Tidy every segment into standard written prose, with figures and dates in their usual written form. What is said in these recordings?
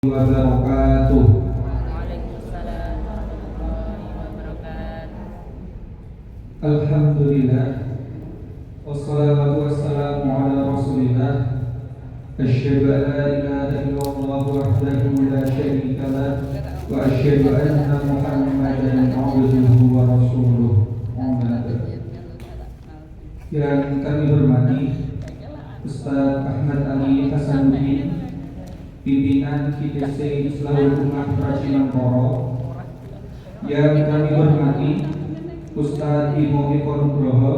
wabarakatuh. Waalaikumsalam warahmatullahi wabarakatuh. Alhamdulillah, wassalatu wassalamu ala rasulillah. Asyhadu an la ilaha illallah wahdahu la syarika lah, wa asyhadu anna Muhammadan abduhu wa rasuluh. Amin. Yang kami hormati Ustaz Ahmad Ali Hasanuddin, pimpinan KTC Islahul Ummah Pracinantoro. Yang kami hormati Ustaz Imo Eko Nugroho,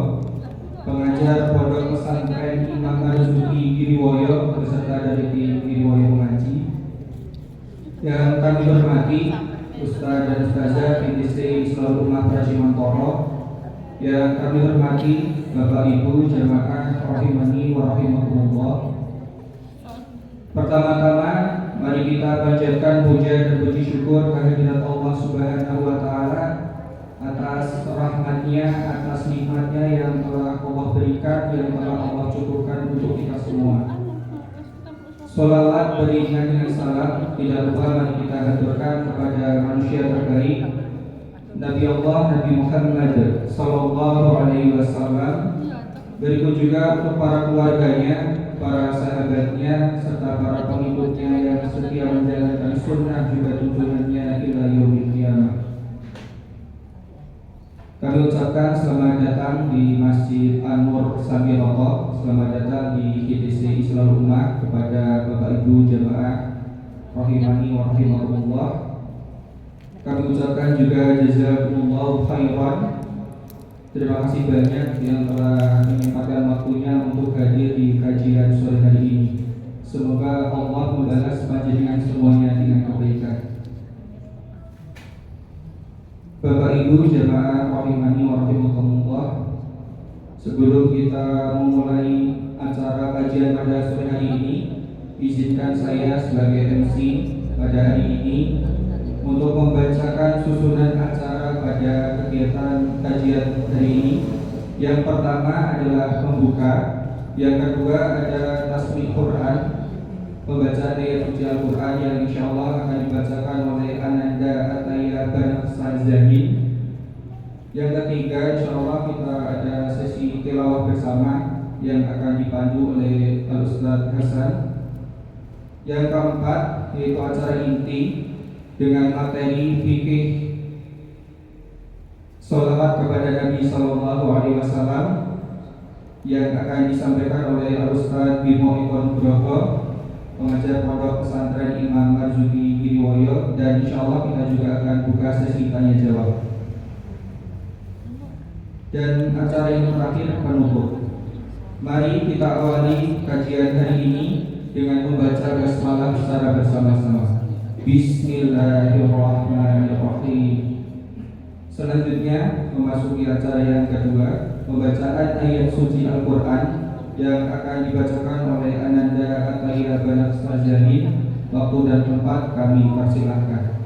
pengajar Pondok Pesantren Imam Marzuki Giriwoyo beserta dari tim Giriwoyo Mengaji. Yang kami hormati Ustaz dan Ustazah KTC Islahul Ummah Pracinantoro. Yang kami hormati Bapak Ibu jamaah rahimani wa rahimakumullah. Pertama-tama mari kita panjatkan puja dan puji syukur kehadirat Allah Subhanahu wa taala atas rahmatnya, atas nikmatnya yang telah Allah berikan, yang telah Allah cukupkan untuk kita semua. Sholawat beriringan dengan salam tidak lupa mari kita haturkan kepada manusia terbaik Nabi Allah Nabi Muhammad sallallahu alaihi wasallam. Berikut juga untuk para keluarganya, para sahabatnya, serta para pengikutnya yang setia menjalankan sunnah juga tuntunannya ila yaumil qiyamah. Kami ucapkan selamat datang di Masjid An-Nur Samiroto, selamat datang di KTC Islahul Ummah kepada Bapak Ibu jamaah rahimani wa rahimakumullah. Kami ucapkan juga jazakumullahu khairan. Terima kasih banyak yang telah menyempatkan waktunya untuk hadir di kajian sore hari ini. Semoga Allah membalas panjenengan semuanya dengan kebaikan. Bapak Ibu jamaah rahimani wa rahimakumullah, sebelum kita memulai acara kajian pada sore hari ini, izinkan saya sebagai MC pada hari ini untuk membacakan susunan acara pada kegiatan kajian hari ini. Yang pertama adalah pembuka, yang kedua ada tasbih Quran, pembacaan ayat suci Al-Quran yang insya Allah akan dibacakan oleh Ananda Ataya Banat Sanzahin. Yang ketiga insya Allah kita ada sesi tilawah bersama yang akan dipandu oleh Al-Ustaz Hasan. Yang keempat yaitu acara inti dengan materi fikih sholawat kepada Nabi Sallallahu Alaihi Wasallam yang akan disampaikan oleh Al-Ustaz Bimo Eko Nugroho, pengajar Pondok Pesantren Imam Marzuki Giriwoyo, dan insya Allah kita juga akan buka sesi tanya jawab. Dan acara yang terakhir penutup. Mari kita awali kajian hari ini dengan membaca basmalah secara bersama-sama. Bismillahirrahmanirrahim. Selanjutnya memasuki acara yang kedua, pembacaan ayat suci Al-Quran yang akan dibacakan oleh Ananda Ataya Banat Sanzahin. Waktu dan tempat kami persilahkan.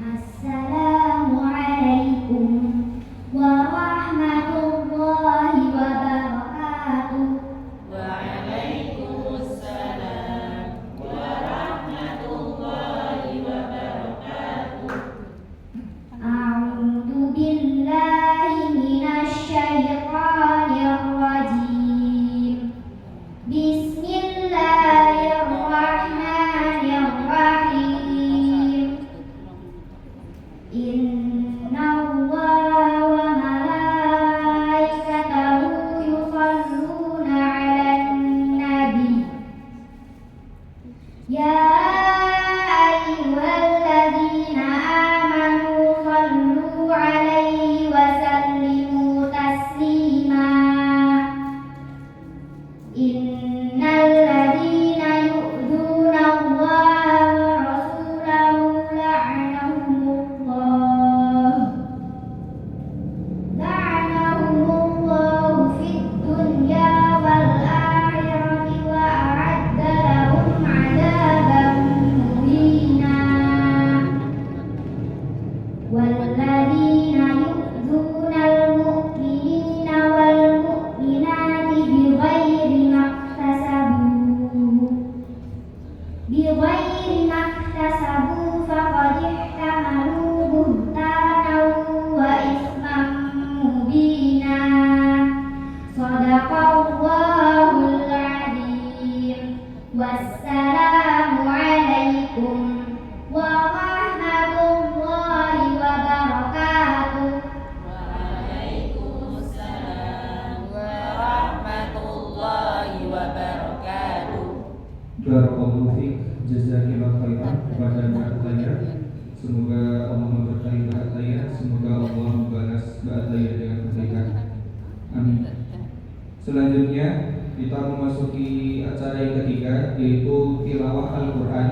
Assalamualaikum warahmatullahi wabarakatuh. Selanjutnya kita memasuki acara yang ketiga, yaitu tilawah Al-Quran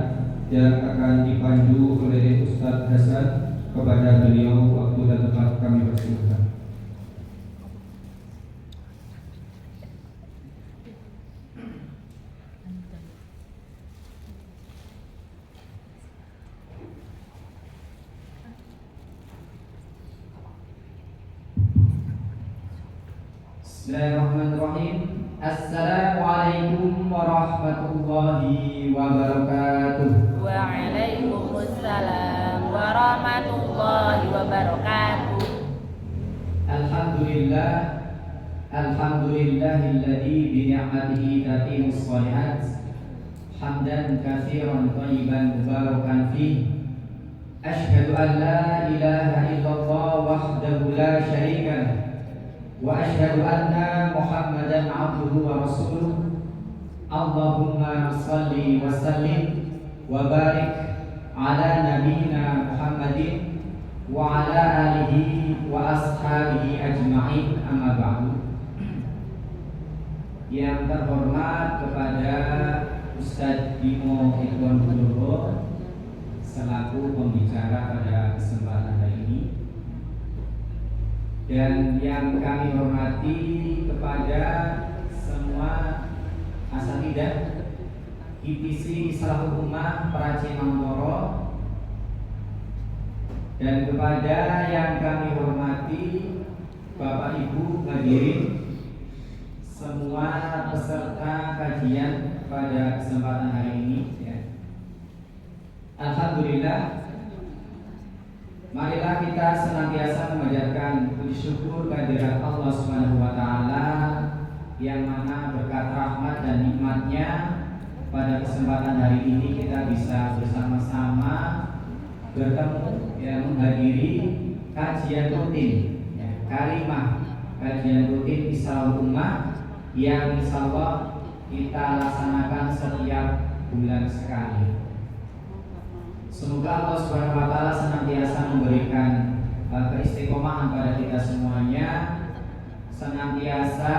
yang akan dipandu oleh Ustadz Hasan. Kepada beliau waktu dan tempat kami persilahkan. Bismillahirrahmanirrahim. Assalamualaikum warahmatullahi wabarakatuh. Waalaikumsalam warahmatullahi wabarakatuh. Alhamdulillahilladzi bi ni'matihi tatimmus shalihat. Hamdan katsiran thayyiban mubarakan fihi. Asyhadu an la ilaha illallah wahdahu la syarika lah. Wa asyhadu anna Muhammadan abduhu wa rasuluh. Allahumma shalli wa sallim wa barik ala nabiyyina Muhammadin wa ala alihi wa ashabihi ajma'in, amma ba'du. Yang terhormat kepada Ustadz Bimo Ikhwan Nugroho selaku pembicara pada kesempatan hari ini, dan yang kami hormati kepada semua asatidzah ITC Islahul Ummah Praci Mangmoro, dan kepada yang kami hormati Bapak Ibu hadirin semua peserta kajian pada kesempatan hari ini ya. Alhamdulillah, marilah kita senantiasa memanjatkan puji syukur kehadirat Allah Subhanahu wa taala yang mana berkat rahmat dan nikmatnya pada kesempatan hari ini kita bisa bersama-sama bertemu ya, menghadiri kajian rutin ya, kalimah kajian rutin Islahul Ummah yang insyaallah kita laksanakan setiap bulan sekali. Semoga Allah Subhanahu wa taala senantiasa memberikan keistiqomahan pada kita semuanya, senantiasa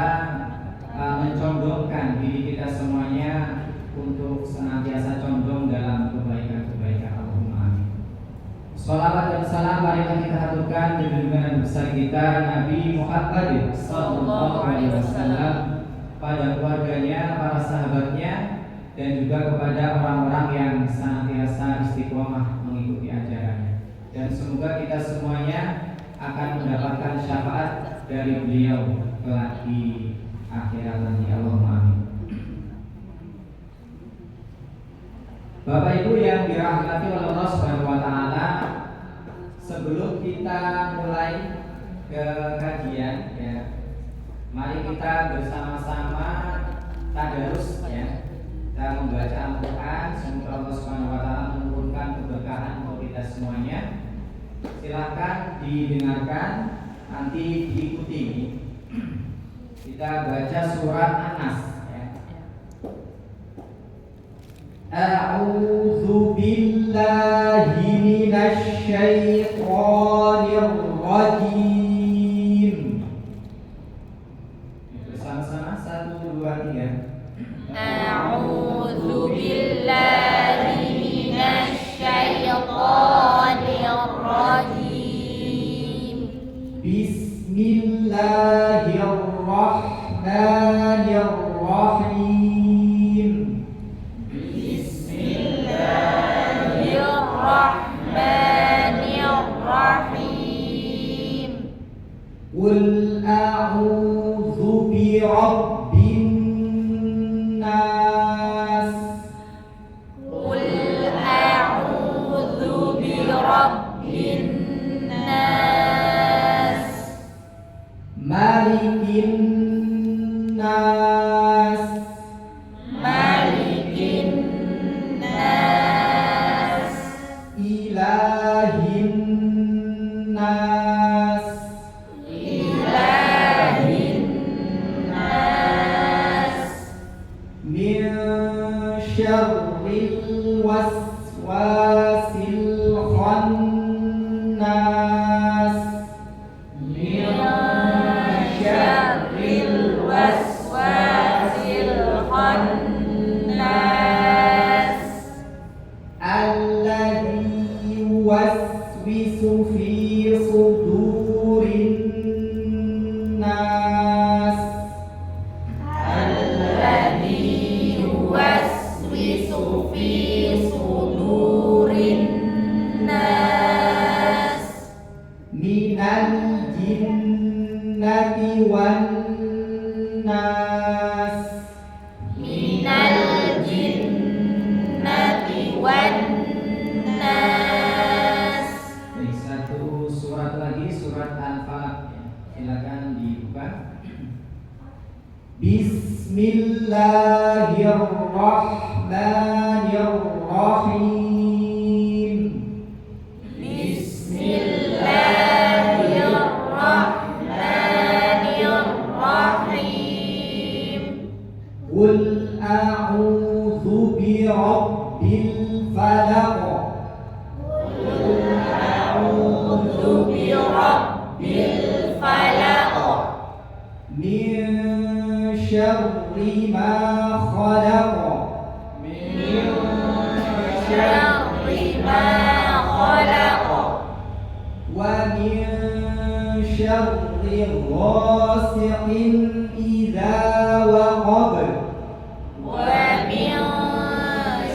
mencondongkan diri kita semuanya untuk senantiasa condong dalam kebaikan-kebaikan. Allahumma amin. Shalawat dan salam marilah kita haturkan di junjungan besar kita Nabi Muhammad sallallahu alaihi wasallam, pada keluarganya, para sahabatnya, dan juga kepada orang-orang yang senantiasa istiqomah mengikuti ajarannya. Dan semoga kita semuanya akan mendapatkan syafaat dari beliau kelak di akhirat nanti. Allahumma amin. Bapak Ibu yang dirahmati oleh Allah Subhanahu wa taala, sebelum kita mulai ke kajian ya, mari kita bersama-sama tadarus ya. Kita membaca Al-Quran. Semoga Allah Subhanahu wa taala menurunkan keberkahan untuk kita semuanya. Silakan didengarkan, nanti diikuti. Kita baca surat An-Nas ya. A'udzu billahi minasy syaithanir rajim. Bersama-sama 1 2 3. A'udzu billahi minasy syaithanir rajim. Bismillahirrahmanirrahim. Bismillahirrahmanirrahim. Qul a'udzu birabbin nas. Qul a'udzu birabbin nas. Malikin nas. Malikin nas. Ilahin nas. Ilahin nas. Min syarril waswasil khannas. Min syarril wan nas. Minal jinnati wan nas. Baik, satu surat lagi, surat Al-Falaq. Silakan dibuka. Bismillahirrahmanirrahim. Bismillahirrahmanirrahim. Qul a'udzu birabbil falaq. A'udzu birabbil falaq. Min syarri ma khalaq. Min syarri ma khalaq. Wa min syarri ghasiqin idza waqab. Wa min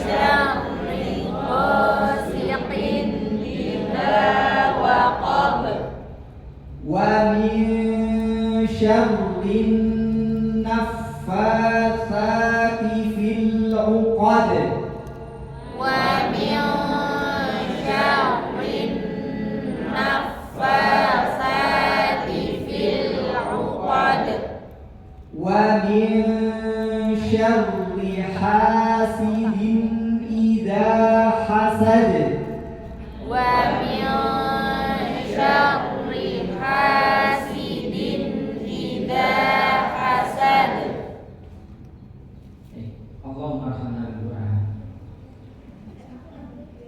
syarri ghasiqin idza waqab. Wa min syarri naffatsati fil 'uqad. Wa min syarri naffatsati fil 'uqad. Wa min syarri hasidin idza hasad. Wa min syarri hasidin idza hasad. Allahumma arhamna bil Qur'an.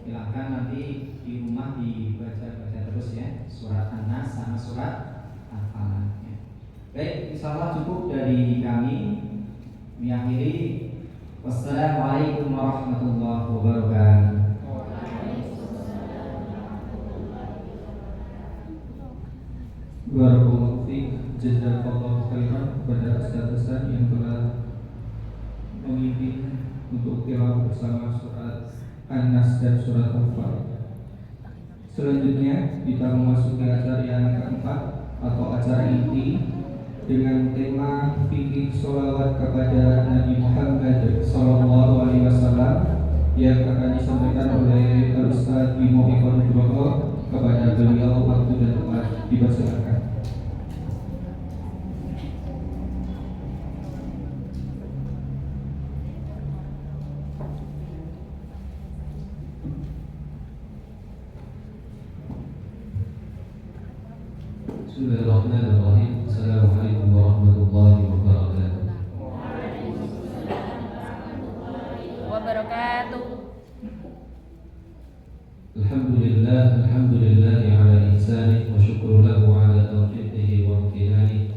Silakan nanti di rumah dibaca-baca terus ya, surat An-Nas sama surat Al-Falaq ya. Baik, insyaallah cukup dari kami. Mengakhiri, wassalamualaikum warahmatullahi wabarakatuh. Barakallahu fiik, jazakallahu khairan kepada ustaz-ustaz yang telah memimpin untuk tilawah bersama surat An-Nas dan surat Al-Falaq. Selanjutnya kita memasuki acara yang keempat atau acara inti dengan tema fikih sholawat kepada Nabi Muhammad SAW yang akan disampaikan oleh Ustaz Bimo Eko Nugroho. Kepada beliau waktu dan tempat dipersilakan. Bismillahirrahmanirrahim. Assalamualaikum warahmatullahi wabarakatuh. Wabarakatuh. Alhamdulillahi ala ihsanih wa syukru lahu ala taufiqihi wa imtinanihi.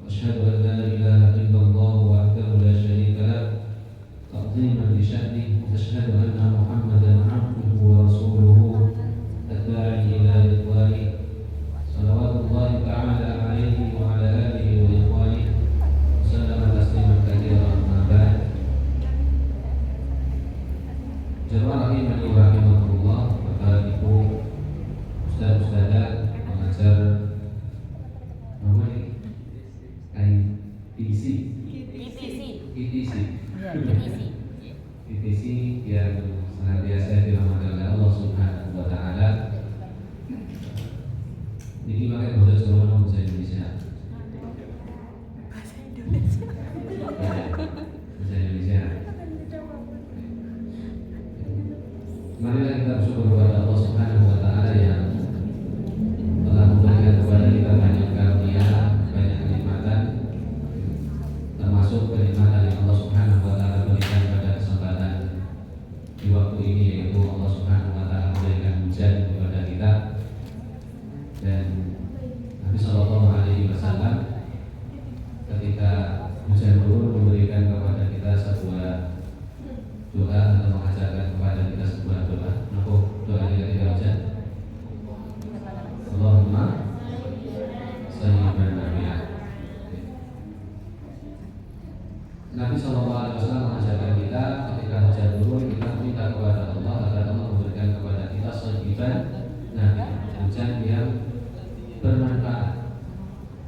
Wa asyhadu an la ilaha illallah wahdahu la syarika lah ta'ziman li sya'nihi wa asyhadu anna Muhammadan 'abduhu wa rasuluhu ad-da'i ila ridwanihi. Salawatullahi ta'ala alaihi wa ala alihi wa ikhwanihi wa sallama tasliman katsiran amma ba'd. Jamaah rahimani wa rahimakumullah. Bapak Ibu Ustaz-Ustazah pengajar apa ini? ITC ITC. ITC yang senantiasa dirahmati oleh Allah Subhanahu wa taala. Ini pakai bahasa Jawa atau bahasa Indonesia? Bahasa Indonesia. Marilah kita bersyukur kepada Allah Subhanahu wa taala yang telah memberikan kepada kita banyak karunia, banyak kenikmatan, termasuk kenikmatan yang Allah Subhanahu wa taala berikan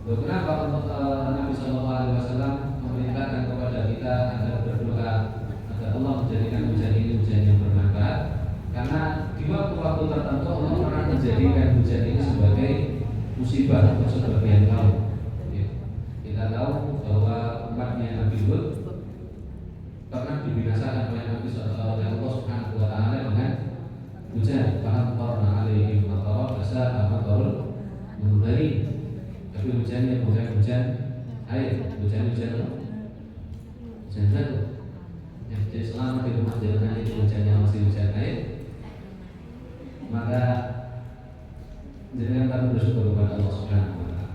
Loh, kenapa Nabi Shallallahu Alaihi Wasallam memerintahkan kepada kita agar berdoa agar Allah menjadikan hujan ini hujan yang bermanfaat? Karena di waktu-waktu tertentu Allah pernah menjadikan hujan ini sebagai musibah untuk sebagian kaum. Ya. Kita tahu bahwa umatnya Nabi Lut pernah dibinasakan oleh Nabi oleh Allah Subhanahu Wa Taala dengan hujan. Faham korna alaihi matara basa amatarul munzari. Tapi hujannya bukan hujan air, hujan jatuh. Ya, jadi selama di rumah jangan itu hujannya masih hujan air, maka jangan kami bersyukur kepada Allah Subhanahu Wa Taala.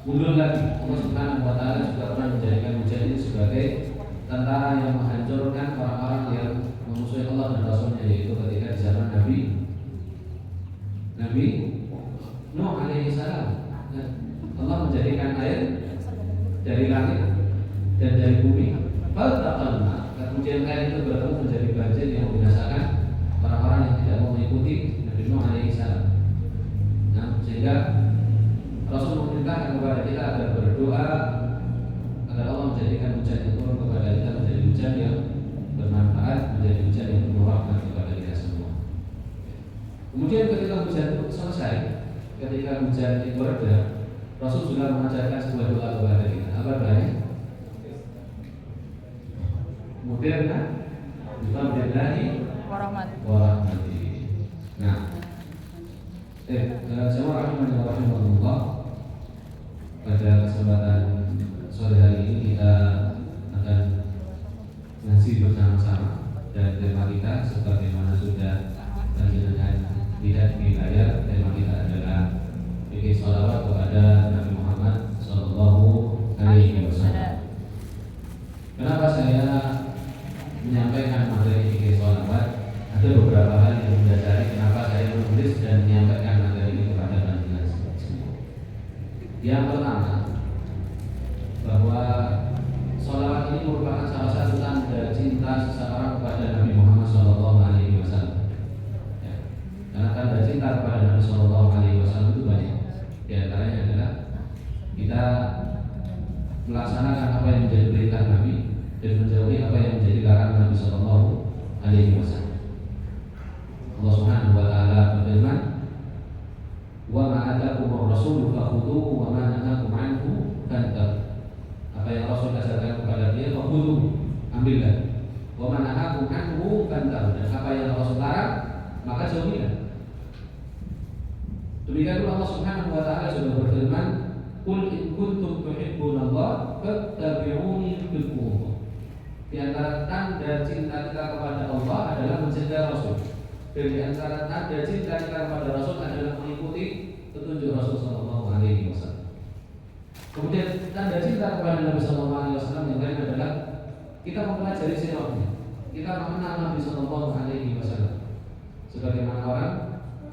Mundur lagi, Allah Subhanahu Wa Taala juga pernah menjadikan hujan ini sebagai tentara yang menghancurkan orang-orang yang memusuhi Allah dan Rasulnya, yaitu ketika di zaman Nabi Nuh alaihi salam. Allah menjadikan air dari langit dan dari bumi. Kemudian air itu bertemu menjadi banjir yang membinasakan orang-orang yang tidak mau mengikuti Nabi Nuh alaihi salam. Nah, sehingga Rasul memerintahkan kepada kita agar berdoa agar Allah menjadikan hujan yang turun kepada kita menjadi hujan yang bermanfaat, menjadi hujan yang penuh rahmat kepada kita semua. Kemudian ketika hujan itu selesai, ketika hujan itu reda, Rasul juga mengajarkan sebuah doa kepada kita. Apa doanya? Mudirna bifadlillahi warahmatihi. Nah, jemaah rahimahullah, pada kesempatan sore hari ini kita akan ngaji bersama-sama, dan tema kita sebagaimana sudah dengan lihat di layar, tema kita adalah bikin sholawat kepada Nabi Muhammad Sallallahu Alaihi Wasallam. Kenapa saya menyampaikan materi bikin sholawat? Ada beberapa hal yang mendasari kenapa saya menulis dan menyampaikan materi ini kepada panjenengan semua. Yang pertama, bahwa sholawat ini merupakan salah satu tanda cinta seseorang kepada Nabi Muhammad Sallallahu Alaihi Wasallam. Ya. Karena tanda cinta kepada Nabi Sallallahu Alaihi Wasallam itu banyak. Di antaranya adalah kita melaksanakan apa yang menjadi perintah Nabi dan menjauhi apa yang menjadi larangan Nabi Sallallahu Alaihi Wasallam. Allah Subhanahu Wa Taala berfirman, "Wa ma atakumur rasul fakhudhuhu wa ma nahakum anhu fantahu." Apa yang Rasul ajarkan kepada dia, fakhudhuhu, ambillah. Wa ma nahakum anhu fantahu, dan apa yang Rasul larang, maka jauhilah. Demikian pula Allah Subhanahu Wa Taala sudah berfirman, "Qul in kuntum tuhibbunallah fattabi'uni yuhibbukumullah." Di antara tanda cinta kita kepada Allah adalah mencintai Rasul. Dan di antara tanda cinta kita kepada Rasul adalah mengikuti petunjuk Rasul Sallallahu Alaihi Wasallam. Kemudian tanda cinta kepada Nabi Sallallahu Alaihi Wasallam yang lain adalah kita mempelajari sirahnya, kita mengenal Nabi Sallallahu Alaihi Wasallam. Sebagaimana orang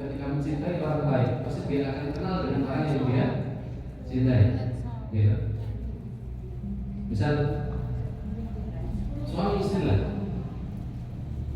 ketika mencintai orang baik, pasti dia akan kenal dengan orang yang dia cintai. Gitu. Misal suami istri lah,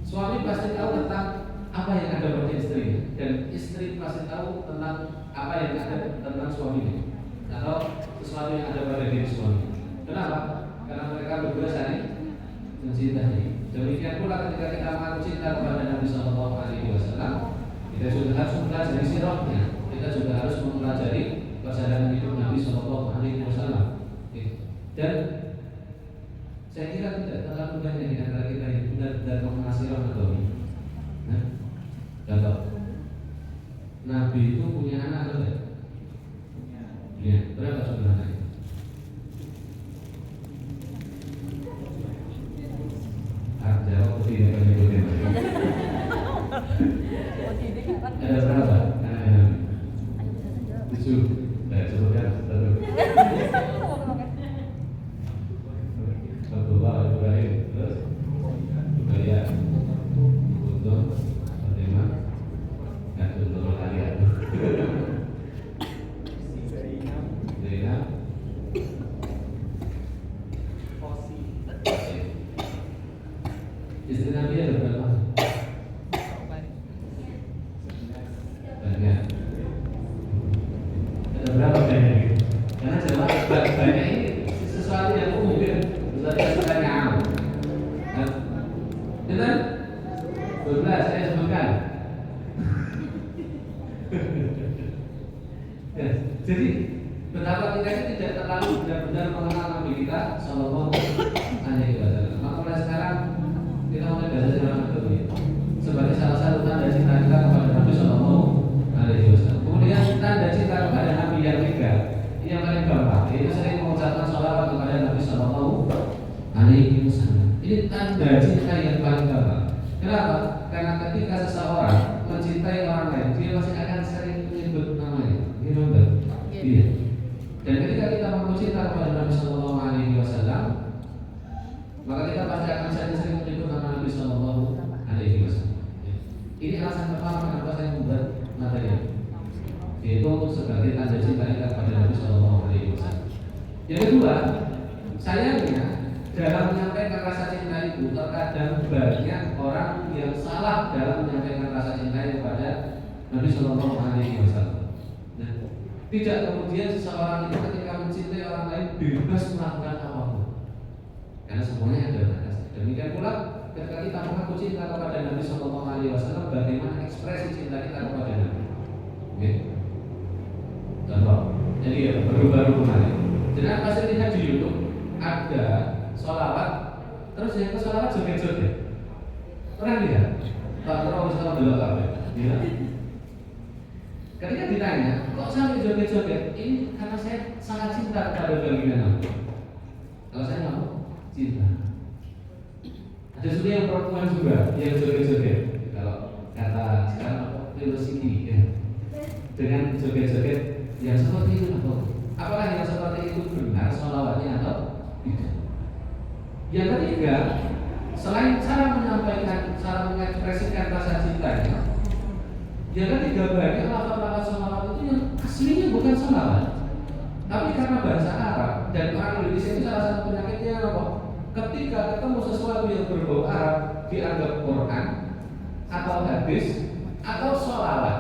suami pasti tahu tentang apa yang ada pada istrinya, dan istri pasti tahu tentang apa yang ada tentang suaminya, atau sesuatu yang ada pada diri suami. Kenapa? Karena mereka berdua saling mencintai. Demikian pula ketika kita mengaku cinta kepada Nabi Sallallahu Alaihi Wasallam, kita juga harus mempelajari sirahnya, kita juga harus mempelajari perjalanan hidup Nabi Sallallahu Alaihi Wasallam. Dan saya kira tidak terlalu banyak di antara kita yang benar-benar mengenal sirah Nabi. Contoh, Nabi itu punya anak atau tidak? Punya. Berapa jumlah anaknya? Jawab tidak banyak berbeda. Ada berapa anaknya Nabi? 7. Saya sebutkan satu. Abdullah, Ibrahim, terus Rukaya, Untung, Fatimah, Abdul Kalian, Zainab, istri Nabi ada berapa? Banyak. Ada itu tidak terlalu benar-benar mengenal Nabi kita Sallallahu Alaihi Wasallam. Maka mulai sekarang kita mulai belajar dalam dulu ya. Sebagai salah satu tanda cinta kita kepada Nabi Sallallahu Alaihi Wasallam. Kemudian tanda cinta kepada Nabi yang ketiga, ini yang paling gampang, yaitu sering mengucapkan sholawat kepada Nabi Sallallahu Alaihi Wasallam. Ini tanda cinta yang paling gampang. Kenapa? Karena ketika seseorang mencintai orang lain, dia masih akan sering menyebut namanya. Iya. Dan ketika kita mengaku cinta kepada Nabi Sallallahu Alaihi Wasallam, maka kita pasti akan sering menyebut nama Nabi Sallallahu Alaihi Wasallam. Ini alasan pertama kenapa saya membuat materi ini, yaitu untuk sebagai tanda cinta kita kepada Nabi Sallallahu Alaihi Wasallam. Yang kedua, sayangnya dalam menyampaikan rasa cinta itu terkadang banyak orang yang salah dalam menyampaikan rasa cinta kepada Nabi Sallallahu Alaihi Wasallam. Tidak kemudian seseorang itu ketika mencintai orang lain bebas melakukan apapun, karena semuanya ada batasnya. Demikian pula ketika kita mengaku cinta kepada Nabi Sallallahu Alaihi Wasallam, bagaimana ekspresi cinta kita kepada Nabi. Oke. Contoh, jadi ya baru-baru kemarin, jangan pasti lihat di YouTube ada sholawat, terus yang ke sholawat joget-joget. Pernah lihat? Pak Terus kalau belok apa? Ya. Ketika ditanya, kok sampai joget-joget? Ini karena saya sangat cinta kepada baginda Nabi. Kalau saya nggak mau cinta. Ada juga yang perempuan juga yang joget-joget. Kalau kata sekarang velocity ya, dengan joget-joget yang seperti itu atau apakah yang seperti itu benar sholawatnya atau tidak? Yang ketiga, selain cara menyampaikan, cara mengekspresikan rasa cintanya, yang ketiga banyak lafaz-lafaz sholawat itu yang aslinya bukan sholawat, tapi karena bahasa Arab dan orang Indonesia itu salah satu penyakitnya apa? Ketika ketemu sesuatu yang berbau Arab dianggap Quran atau hadis atau sholawat,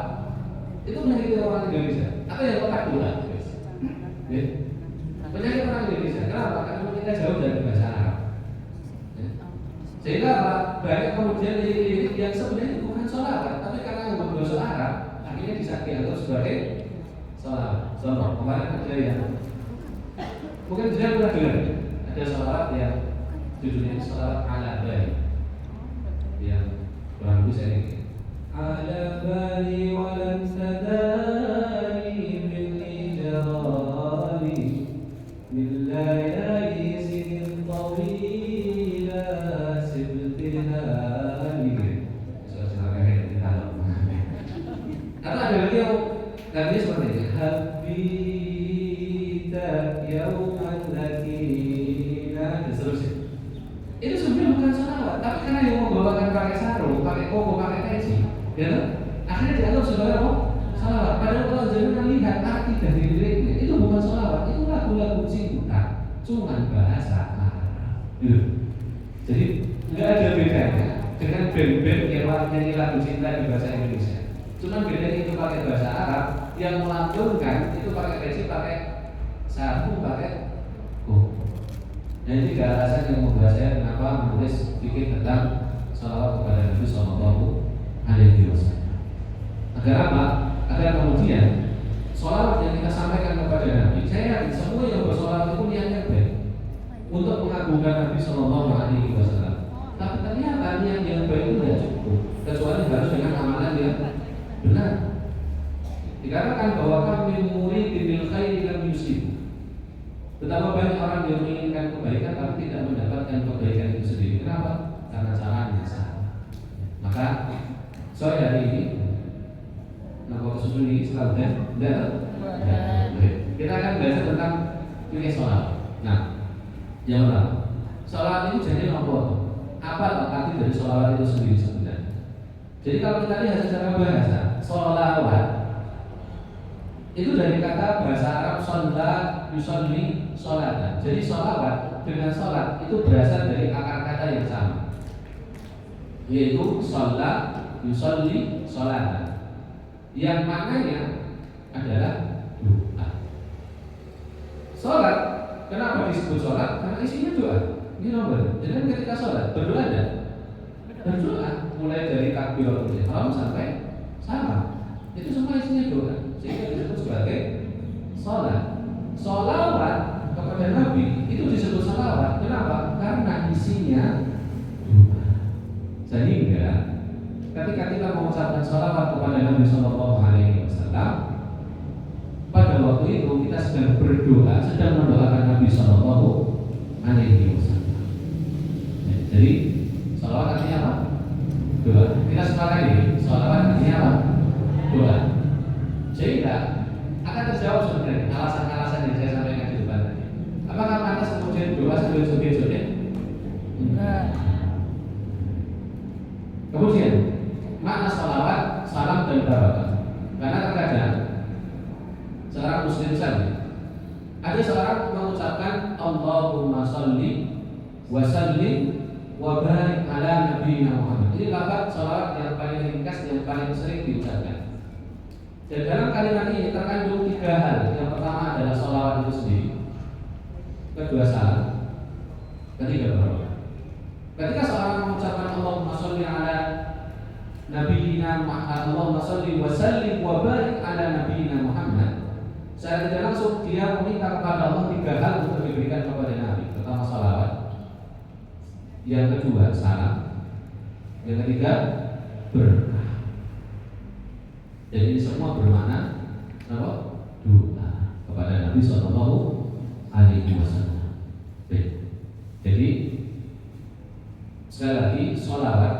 itu penyakit orang Indonesia atau yang otak dua. Penyakit orang Indonesia. Kenapa? Karena kita jauh dari bahasa Arab. Sehingga apa? Banyak kemudian lirik-lirik yang sebenarnya bukan sholawat, tapi karena yang berbahasa Arab akhirnya bisa dianggap sebagai sholawat. Contoh, kemarin ada yang mungkin tidak pernah dengar, ada sholawat yang judulnya sholawat ala bali, yang kurang lebih saya ini ala bali walan tadari min ijrali min layali sinin tawila sibtilali. Atau ada lagi yang nanti seperti ini, habita yauman lakina dan seterusnya. Itu sebenarnya bukan sholawat, tapi karena yang membawakan pakai sarung, pakai koko, pakai peci, ya kan? Akhirnya dianggap sebagai apa? Sholawat. Padahal kalau jangan lihat arti dari liriknya, itu bukan sholawat, itu lagu-lagu cinta, cuman bahasa Arab. Jadi nggak ada bedanya dengan band-band yang nyanyi lagu cinta di bahasa Indonesia. Cuman bedanya itu pakai bahasa Arab, yang melantunkan itu pakai peci, pakai sarung, pakai koko. Nah ini tiga alasan yang membuat saya kenapa menulis bikin tentang sholawat kepada Nabi Sallallahu Alaihi Wasallam. Agar apa? Agar kemudian sholawat yang kita sampaikan kepada Nabi, saya yakin semua yang bersholawat itu niatnya baik untuk mengagungkan Nabi Sallallahu Alaihi Wasallam. Tapi ternyata niat yang baik itu tidak cukup, kecuali harus dengan amalan yang benar. Dikatakan bahwa kami muridin bil khairi lam yusib. Betapa banyak orang yang menginginkan kebaikan tapi tidak mendapatkan kebaikan itu sendiri. Kenapa? Karena caranya salah. Maka sore hari ini, nama kesusun ini selalu kita akan belajar tentang fikih sholat. Nah, yang pertama, sholat itu jadi apa? Apa arti dari sholawat itu sendiri sebenarnya? Jadi kalau kita lihat secara bahasa, sholawat itu dari kata bahasa Arab sholat, yusolli, sholatan. Jadi sholawat dengan sholat itu berasal dari akar kata yang sama, yaitu sholat, yusolli, sholatan, yang maknanya adalah doa. Sholat, kenapa disebut sholat? Karena isinya doa. Ini nomor. Jadi ketika sholat berdoa ada, berdoa mulai dari takbiratul ihram sampai salam. Itu semua isinya doa, sehingga disebut sebagai sholat. Sholawat kepada Nabi itu disebut sholawat. Kenapa? Karena isinya doa. Sehingga ketika kita mengucapkan sholawat kepada Nabi Shallallahu Alaihi Wasallam, pada waktu itu kita sedang berdoa, sedang mendoakan Nabi Shallallahu Alaihi Wasallam. Jadi sholawat artinya apa? Doa. Kita sepakati sholawat artinya apa? Doa. Sehingga akan terjawab sebenarnya alasan-alasan yang saya sampaikan di depan tadi. Apakah pantas kemudian doa sambil joget-joget? Enggak. Kemudian makna sholawat, salam dan barakah. Karena terkadang seorang muslim saja, ada seorang mengucapkan Allahumma sholli wa sallim wa barik ala nabiyina Muhammad. Ini lafaz sholawat yang paling ringkas, yang paling sering diucapkan. Dan dalam kalimat ini terkandung 3 hal. Yang pertama adalah sholawat itu sendiri, kedua salam, ketiga barakah. Ketika seorang mengucapkan Allahumma sholli ala nabiyina Muhammad, Allahumma sholli wa sallim wa barik ala nabiyina Muhammad, secara tidak langsung dia meminta kepada Allah 3 hal untuk diberikan kepada Nabi. Pertama sholawat, yang kedua salam, yang ketiga berkah. Jadi ini semua bermakna apa? Doa kepada Nabi Sallallahu Alaihi Wasallam. Jadi sekali lagi sholawat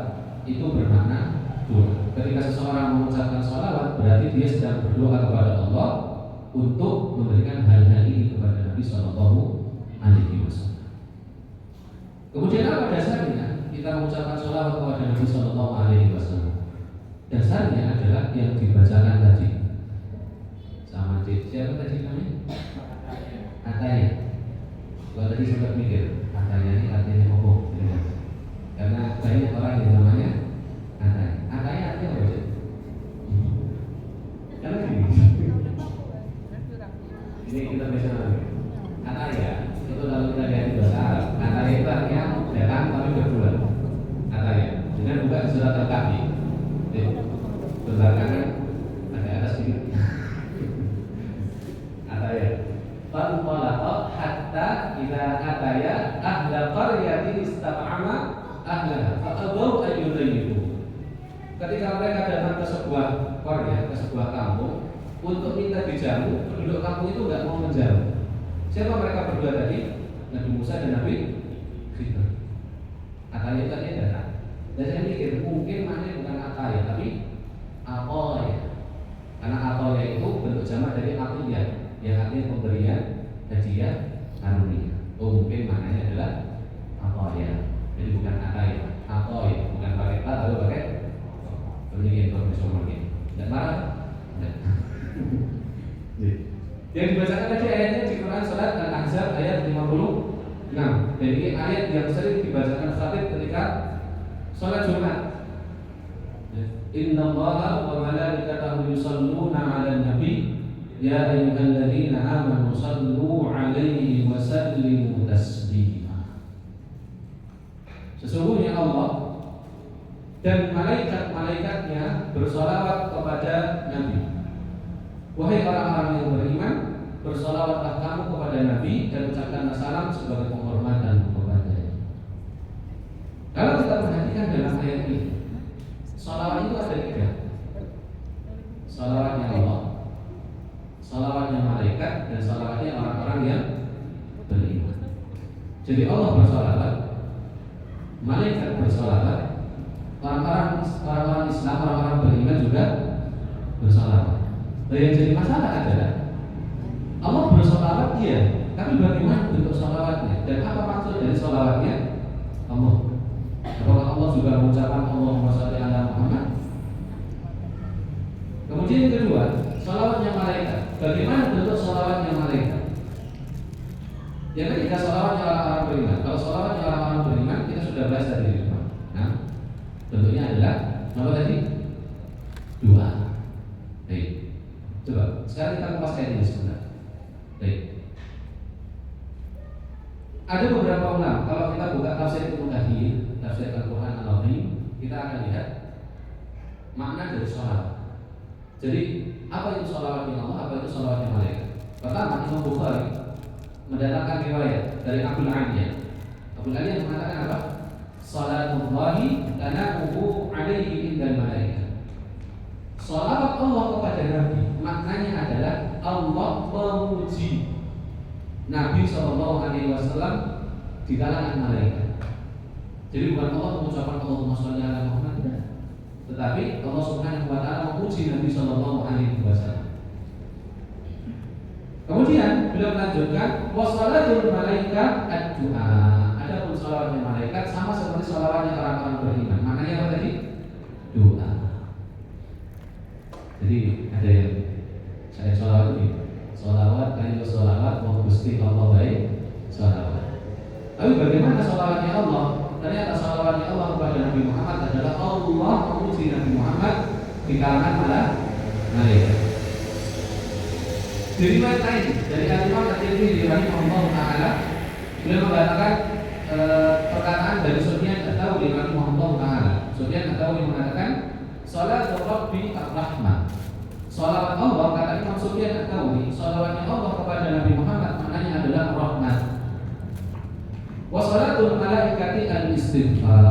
itu bermakna doa. Ketika seseorang mengucapkan sholawat, berarti dia sedang berdoa kepada Allah untuk memberikan hal-hal ini kepada Nabi Sallallahu Alaihi Wasallam. Kemudian apa dasarnya kita mengucapkan sholawat kepada Nabi Sallallahu Alaihi Wasallam? Dasarnya adalah yang dibacakan tadi. Sama siapa tadi namanya? Ataya. Kalau tadi sempat mikir, Ataya ini artinya apa? Karena banyak orang yang namanya Ataya. Ataya artinya apa? Karena ini kita bisa Ataya. Itu kalau kita lihat di bahasa Arab, Ataya itu artinya datang tapi berbulan. Ataya. Dengan buka surat Al-Kahfi. Belakangan ada atas sedikit. Ataya. Fanqalaqa hatta idza ataya ahla qaryatin istam'ama ahlaha fa'abaw an yudayyibu. Ketika mereka datang ke sebuah qarya, ke sebuah kampung untuk minta dijamu, penduduk kampung itu enggak mau menjamu. Siapa mereka berdua tadi? Nabi Musa dan Nabi Khidir. Ataya tadi datang. Dan saya mikir mungkin maknanya bukan ataya tapi atoya. Karena atoya itu bentuk jamak dari atiyah, yang artinya pemberian, hadiah, karunia. Oh mungkin maknanya adalah atoya. Jadi bukan ataya, atoya, bukan pakai ta lalu pakai peninggian profesional ini. Tidak marah? Yang dibacakan tadi ayatnya di Quran surat Al-Ahzab ayat 56. Dan ini ayat yang sering dibacakan khatib ketika sholat Jumat. Inna Allaha wa malaikatahu yusalluna 'alan nabi ya ayyuhalladzina amanu sallu 'alaihi wa sallimu taslima. Sesungguhnya Allah dan malaikat-malaikatnya bersolawat kepada Nabi. Wahai orang-orang yang beriman, bersolawatlah kamu kepada Nabi dan ucapkanlah salam sebagai penghormatan kepadanya. Kalau kita perhatikan dalam ayat ini, salawat itu ada 3. Salawatnya Allah, salawatnya malaikat, dan salawatnya orang-orang yang beriman. Jadi Allah bersalawat, malaikat bersalawat, orang-orang Islam, orang-orang beriman juga bersalawat. Dan yang jadi masalah adalah Allah bersalawat iya, tapi bagaimana bentuk salawatnya dan apa maksud dari salawatnya Allah? Apakah Allah juga mengucapkan Allahumma shalli ala Muhammad? Kemudian yang kedua, salawatnya malaikat. Bagaimana bentuk salawatnya malaikat? Yang ketiga, salawatnya orang-orang beriman. Kalau salawatnya orang-orang beriman, kita sudah bahas tadi di depan. Nah, bentuknya adalah apa tadi? Doa. Baik. Coba sekarang kita kupas ayat ini sebentar. Baik. Ada beberapa ulama, kalau kita buka tafsir Ibnu Katsir, tafsir Al-Qur'an Al-Azim, kita akan lihat makna dari sholawat. Jadi apa itu sholawatnya Allah, apa itu sholawatnya malaikat? Pertama, Imam Bukhari mendatangkan riwayat dari Abdul Aliyah. Abdul Aliyah mengatakan apa? Salatullahi tanamuhu alaihi indal malaikah. Salawat Allah kepada Nabi maknanya adalah Allah memuji Nabi SAW di kalangan malaikat. Jadi bukan Allah mengucapkan Allahumma sholli ala Muhammad, tetapi Allah Subhanahu wa taala memuji Nabi SAW. Kemudian beliau melanjutkan wassalatul malaikat ad-du'a. Adapun salawatnya malaikat sama seperti salawatnya orang-orang beriman. Maknanya apa tadi? Doa. Jadi ada yang saya salawat ini, salawat ayo salawat wa gusti Allah baik salawat. Tapi bagaimana salawatnya Allah? Ternyata salawatnya Allah kepada Nabi Muhammad adalah Allah memuji Nabi Muhammad di kalangan malaikat. Dari riwayat lain dari Imam At-Tirmidzi rahimahullah taala beliau mengatakan perkataan dari Sufyan Ats-Tsauri rahimahullah taala. Sufyan Ats-Tsauri mengatakan salatu Rabbi ar-Rahmah. Salawat Allah kata Imam Sufyan Ats-Tsauri, salawatnya Allah kepada Nabi Muhammad maknanya adalah rahmat. Wa salatul malaikati al-istighfar.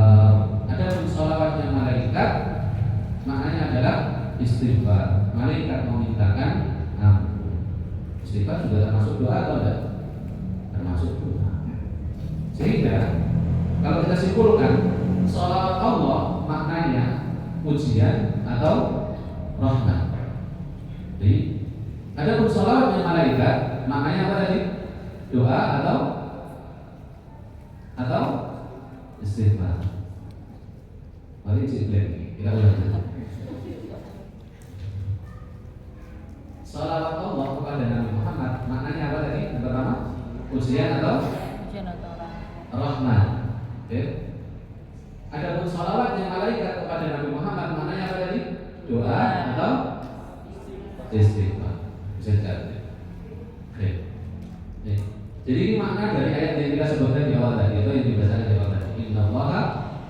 Adapun salawatnya malaikat maknanya adalah istighfar. Malaikat memintakan ampun. Istighfar juga termasuk doa atau tidak? Termasuk doa. Sehingga kalau kita simpulkan salawat Allah maknanya pujian atau rahmat. Jadi adapun salawatnya malaikat maknanya apa tadi? Doa atau istighfar. Mari kita ulang. Salawat Allah kepada Nabi Muhammad maknanya apa tadi? Yang pertama, pujian atau rahmat. Oke. Adapun salawatnya malaikat kepada Nabi Muhammad maknanya apa tadi? Doa atau istighfar. Bisa jadi. Oke. Jadi ini makna dari ayat yang kita sebutkan di awal tadi, itu yang dibacakan di awal tadi. Innallaha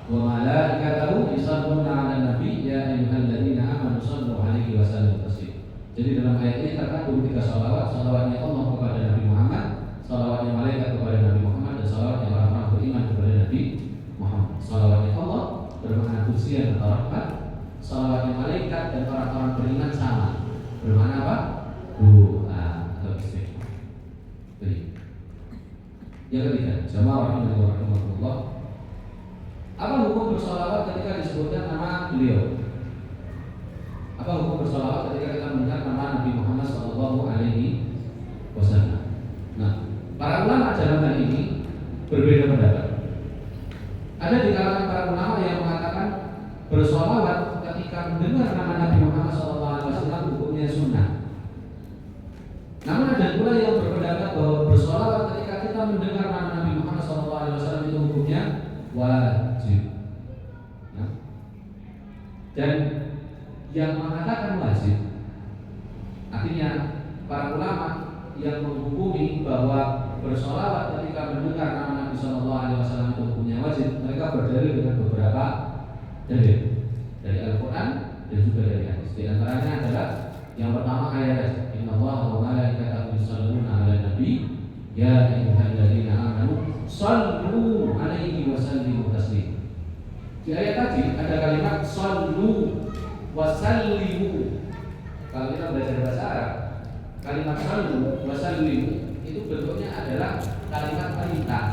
wa malaikatahu yusholluna 'alan nabi ya ayyuhalladzina amanu shallu 'alaihi wa sallimu taslima. Jadi dalam ayat ini terkandung 3 salawat, salawatnya Allah kepada Nabi Muhammad, salawatnya malaikat kepada Nabi Muhammad, dan salawatnya orang-orang beriman kepada Nabi Muhammad. Salawatnya Allah bermakna pujian atau rahmat, salawatnya malaikat dan orang-orang beriman sama, bermakna apa? Doa atau istighfar. Jadi yang ketiga, jamaah rahimahullah, apa hukum bersalawat ketika disebutkan nama beliau? Apa hukum bersalawat ketika kita mendengar nama Nabi Muhammad SAW? Nah, para ulama dalam hal ini berbeda pendapat. Ada di kalangan para ulama yang mengatakan bersalawat ketika mendengar nama Nabi Muhammad SAW hukumnya sunnah. Namun ada pula yang berpendapat bahwa bersalawat ketika kita mendengar nama Nabi Muhammad SAW itu hukumnya wajib. Nah, dan yang mengatakan wajib, artinya para ulama yang menghukumi bahwa bersolawat ketika mendengar nama Nabi SAW itu hukumnya wajib, mereka berdalil dengan beberapa dalil dari Al-Quran dan juga dari hadis. Di antaranya adalah yang pertama ayat Innallaha wa malaikatahu yusholluna 'alan nabi ya ayyuhalladzina amanu shallu 'alaihi wa sallimu taslima. Di ayat tadi ada kalimat shallu wasallimu. Kalau kita belajar bahasa Arab, kalimat sallu wasallimu itu bentuknya adalah kalimat perintah.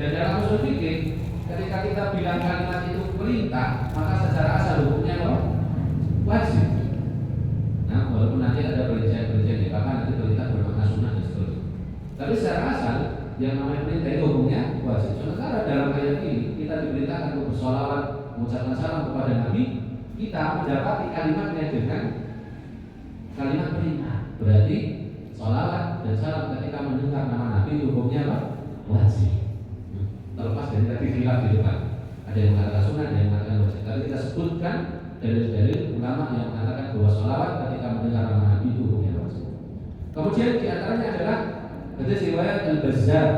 Dan dalam usul fikih, ketika kita bilang kalimat itu perintah, maka secara asal hukumnya apa? Wajib. Nah, walaupun nanti ada perincian-perincian, bahkan nanti perintah bermakna sunnah dan seterusnya. Tapi secara asal, yang namanya perintah itu hukumnya wajib. Sementara dalam ayat ini kita diperintahkan untuk bersolawat, mengucapkan salam kepada Nabi, kita mendapati kalimatnya dengan kalimat perintah. Berarti sholawat dan salam ketika mendengar nama Nabi hukumnya apa? Wajib. Terlepas dari tadi khilaf di depan. Ada yang mengatakan sunnah, ada yang mengatakan wajib. Tapi kita sebutkan dalil-dalil ulama yang mengatakan bahwa sholawat ketika mendengar nama Nabi itu hukumnya wajib. Kemudian di antaranya adalah hadis riwayat Al-Bazzar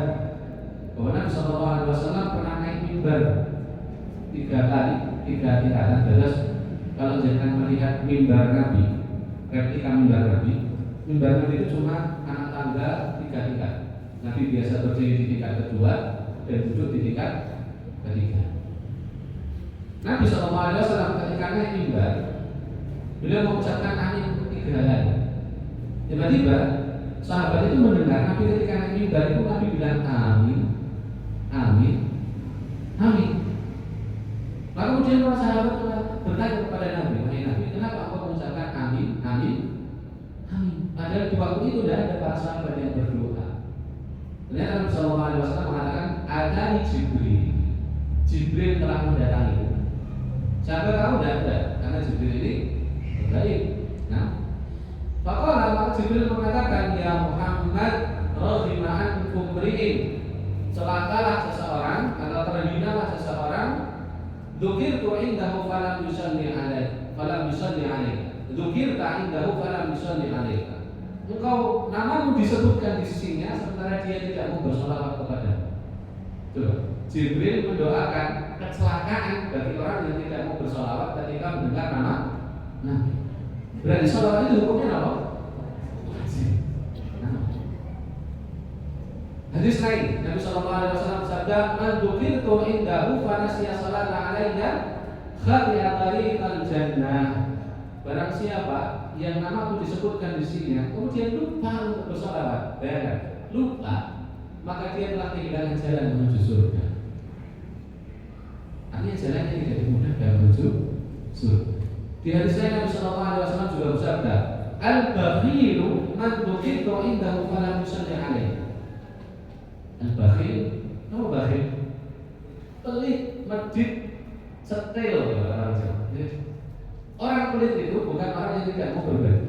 bahwa Nabi SAW pernah naik mimbar 3 kali, 3 tingkatan. Terus kalau jangan melihat mimbar Nabi, replika mimbar Nabi, Mimbar Nabi itu cuma anak tangga 3 tingkat. Nabi biasa berdiri di tingkat kedua dan duduk di tingkat ketiga. Nabi SAW ketika naik mimbar, beliau mengucapkan amin 3 kali. Tiba-tiba sahabat itu mendengar Nabi ketika naik mimbar itu Nabi bilang amin, amin, amin. Maka kemudian para sahabat bertanya kepada Nabi, wahai Nabi, kenapa engkau mengucapkan amin, amin, amin? Padahal di waktu itu tidak ada para sahabat yang berdoa. Ternyata Nabi SAW mengatakan ada Jibril. Jibril telah mendatangi. Sahabat tahu tidak ada, karena Jibril ini baik. Nah, maka Jibril mengatakan, ya Muhammad, rahimah kumriin. Celakalah seseorang atau terhinalah seseorang. Dzukirtu indahu falam yusalli alaik, falam yusalli alaik. Dzukirta indahu falam yusalli alaik. Engkau namamu disebutkan di sisinya sementara dia tidak mau bersolawat kepadamu. Coba, Jibril mendoakan kecelakaan bagi orang yang tidak mau bersolawat ketika mendengar nama Nabi. Berarti solawat itu hukumnya apa? Wajib. Hadis lain, Nabi SAW bersabda, "Man dzukirtu indahu fa nasiya salata alayya khati'a tariqal jannah." Barang siapa yang namaku disebutkan di sini, kemudian lupa untuk bersolawat, bayangkan, lupa, maka dia telah kehilangan jalan menuju surga. Artinya jalannya tidak dimudahkan menuju surga. Di hadis lain Nabi SAW juga bersabda, "Al-bakhilu man dzukirtu indahu falam yusalli alayhi." Al-bakhil, apa bakhil? Pelit, medit, setel orang Jawa. Orang pelit itu bukan orang yang tidak mau berbagi.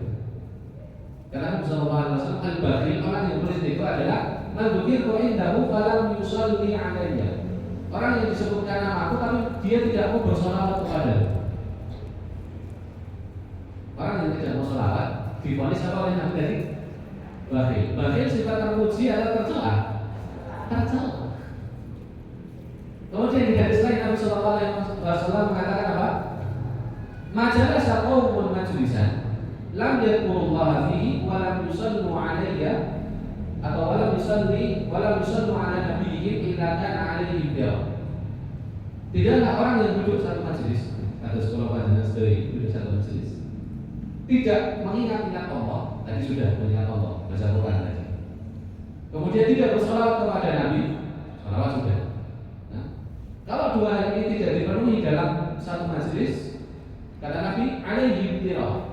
Karena Nabi SAW al-bakhil, orang yang pelit itu adalah man dzukirtu indahu falam yusalli alayya. Orang yang disebutkan nama aku tapi dia tidak mau bersolawat kepadaku. Orang yang tidak mau solawat divonis apa oleh Nabi tadi? Bakhil. Bakhil sifat terpuji atau tercela? Tercela. Kemudian di hadis lain Nabi SAW mengatakan apa? Majalasa qaumun majlisan lam yadhkurullaha fihi wa lam yusallu alayya atau walam yusalli walam yusallu ala nabiyyin illa kana alaihi biyah. Tidaklah orang yang duduk satu majelis atau sekolah panjenengan sedaya duduk satu majelis tidak mengingat-ingat Allah, tadi sudah mengingat Allah, baca Quran tadi. Kemudian tidak bersolawat kepada Nabi, solawat sudah. Nah, kalau dua hal ini tidak dipenuhi dalam satu majelis, kata Nabi, alaihi biyah,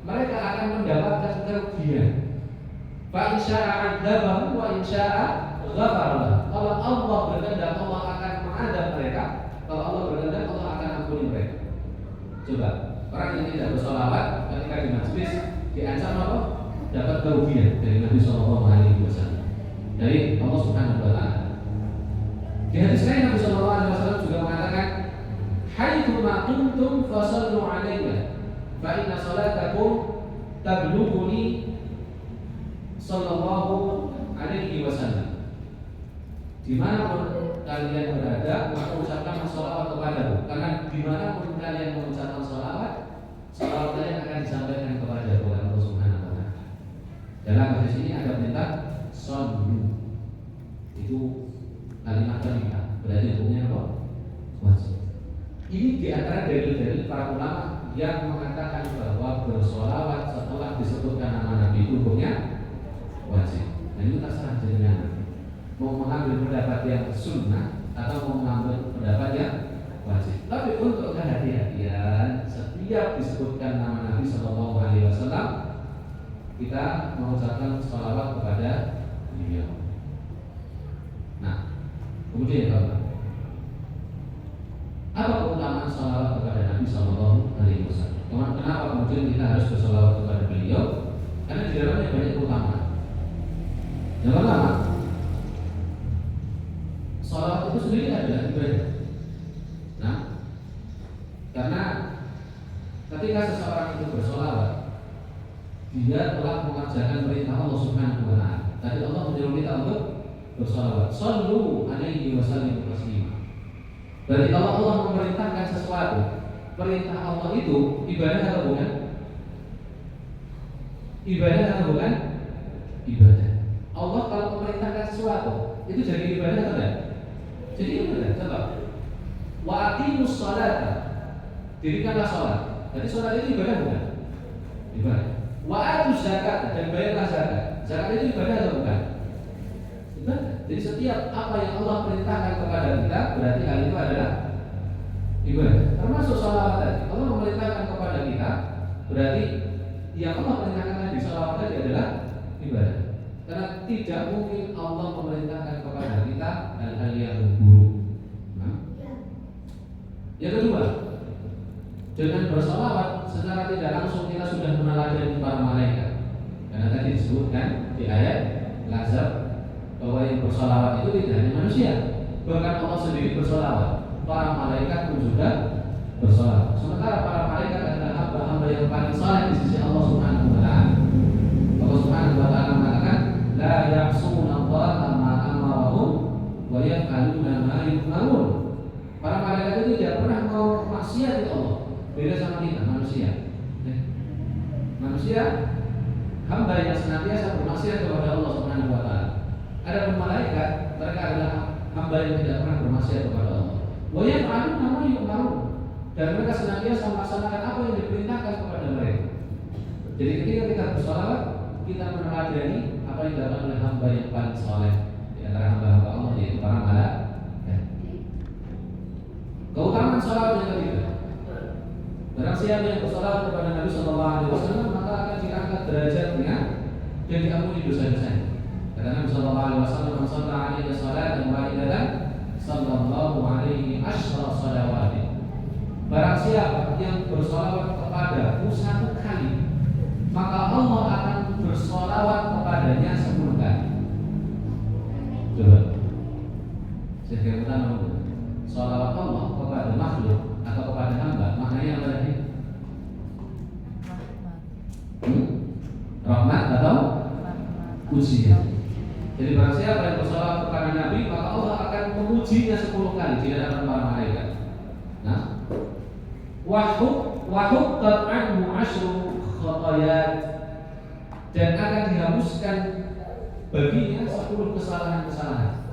mereka akan mendapatkan kerugian. Fa insya'a 'adzabahu wa insya'a ghafara. Kalau Allah berkehendak Allah akan mengadab mereka, kalau Allah berkehendak Allah akan ampuni mereka. Coba, orang yang tidak bersolawat ketika di majelis diancam apa? Dapat kerugian dari Nabi SAW, dari Allah Subhanahu wa taala. Di hadis lain Nabi SAW juga mengatakan, "Haitsu ma kuntum fasallu 'alayya, fa inna salatakum tablughuni sallallahu alaihi wasallam." Dimanapun kalian berada, maka ucapkan sholawat kepadaku. Karena dimanapun kalian mengucapkan sholawat, sholawat kalian akan disampaikan kepada Allah Subhanahu wa taala. Dalam hadis ini ada perintah shollu. Itu kalimat-kalimat, berarti hukumnya apa? Wajib. Ini diantara dalil-dalil para ulama yang mengatakan bahwa bersolawat setelah disebutkan nama Nabi itu hukumnya wajib. Dan itu terserah jenengan mau mengambil pendapat yang sunnah atau mau mengambil pendapat yang wajib. Tapi untuk kehati-hatian, setiap disebutkan nama Nabi SAW, kita mengucapkan sholawat kepada beliau. Nah, kemudian apa keutamaan sholawat kepada Nabi SAW? Kenapa kemudian kita harus bersolawat kepada beliau? Karena di dalamnya banyak keutamaan. Yang pertama, sholawat itu sendiri adalah ibadah. Nah, karena ketika seseorang itu bersolawat, dia telah mengerjakan perintah Allah Subhanahu wa taala. Tadi Allah menyuruh kita untuk bersolawat. Shallu alaihi wa sallimu taslima. Berarti Allah memerintahkan sesuatu. Perintah Allah itu ibadah atau bukan? Ibadah atau bukan? Ibadah. Allah kalau memerintahkan sesuatu itu jadi ibadah atau tidak? Jadi ibadah. Contoh, wa aqimus sholata, dirikanlah sholat. Jadi sholat itu ibadah bukan? Ibadah. Wa atuz zakat, dan bayarlah zakat. Zakat itu ibadah atau bukan? Ibadah. Jadi setiap apa yang Allah perintahkan kepada kita berarti hal itu adalah ibadah. Termasuk sholawat tadi. Allah memerintahkan kepada kita berarti yang Allah perintahkan tadi sholawat tadi adalah ibadah. Karena tidak mungkin Allah memerintahkan kepada kita hal-hal yang buruk. Nah. Yang kedua, dengan bersolawat secara tidak langsung kita sudah meneladani para malaikat. Karena tadi disebutkan di ayat Al-Ahzab bahwa yang bersolawat itu tidak hanya manusia, bahkan Allah sendiri bersolawat. Para malaikat pun juga bersolawat. Sementara para malaikat adalah hamba-hamba yang paling saleh di sisi Allah Subhanahu wa taala. Allah Subhanahu wa taala mengatakan la ya'suna Allaha ma amarahum wa yaf'aluna ma yu'marun. Para malaikat itu tidak pernah mau maksiat Allah. Beda sama kita manusia. Manusia hamba yang senantiasa bermaksiat kepada Allah Subhanahu wa taala. Adapun malaikat, mereka adalah hamba yang tidak pernah bermaksiat kepada Allah. Wa yaf'aluna ma yu'marun. Dan mereka senantiasa melaksanakan apa yang diperintahkan kepada mereka. Jadi ketika kita bersolawat, kita meneladani apa yang dilakukan oleh hamba yang paling saleh di antara hamba-hamba Allah, yaitu para malaikat. Keutamaan salawat yang ketiga, barang siapa yang bersalawat kepada Nabi Sallallahu Alaihi Wasallam maka akan diangkat derajatnya dan diampuni dosa-dosanya. Kata Nabi Sallallahu Alaihi Wasallam, "Man shalla 'alaihi shalatan wahidatan, sallallahu 'alaihi asyra shalawat." Barang siapa yang bersalawat kepadaku satu kali, maka Allah akan bersalawat kepadanya 10 kali. Coba, saya kira salawat Allah kepada makhluk atau kepada hamba, maknanya apa tadi? Rahmat atau pujian. Jadi barang siapa yang bersalawat kepada Nabi, maka Allah akan memujinya 10 kali di hadapan para malaikat. Nah, wahukkat anhu asyru khatayat, dan akan dihapuskan baginya 10 kesalahan-kesalahan.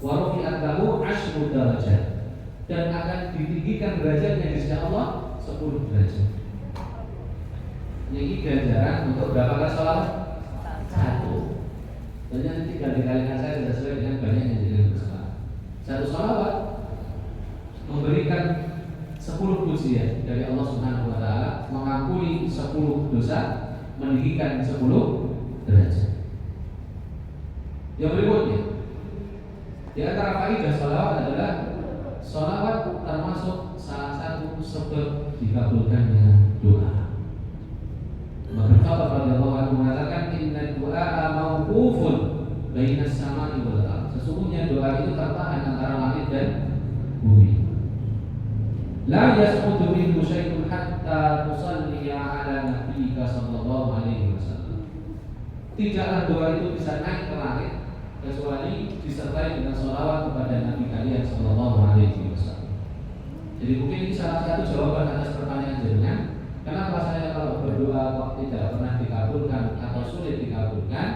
Wa rufi'at lahu asyru darajat, dan akan ditinggikan derajatnya di sisi Allah 10 derajat. Ini ganjaran untuk berapa kali salawat? 1. Dan yang tinggal dikalikan saya tidak sesuai dengan banyaknya dengan bersalawat. 1 salawat memberikan 10 pujian dari Allah Subhanahu wa taala, mengampuni 10 dosa, meninggikan 10 derajat. Yang berikutnya, di antara faedah salawat adalah salawat termasuk salah satu sebab dikabulkannya doa. Maka Khattab radhiyallahu anhu mengatakan, inna du'a mauqufun bainas samai wal ardh. Sesungguhnya doa itu tertahan antara langit dan bumi. La yasqutu minhu syai'un hatta tusalli 'ala nabiyyika sallallahu alaihi wasallam. Tidaklah doa itu bisa naik ke langit kecuali disertai dengan sholawat kepada Nabi kalian sallallahu alaihi wasallam. Jadi mungkin ini salah satu jawaban atas pertanyaan jenengan, kenapa saya kalau berdoa kok tidak pernah dikabulkan atau sulit dikabulkan?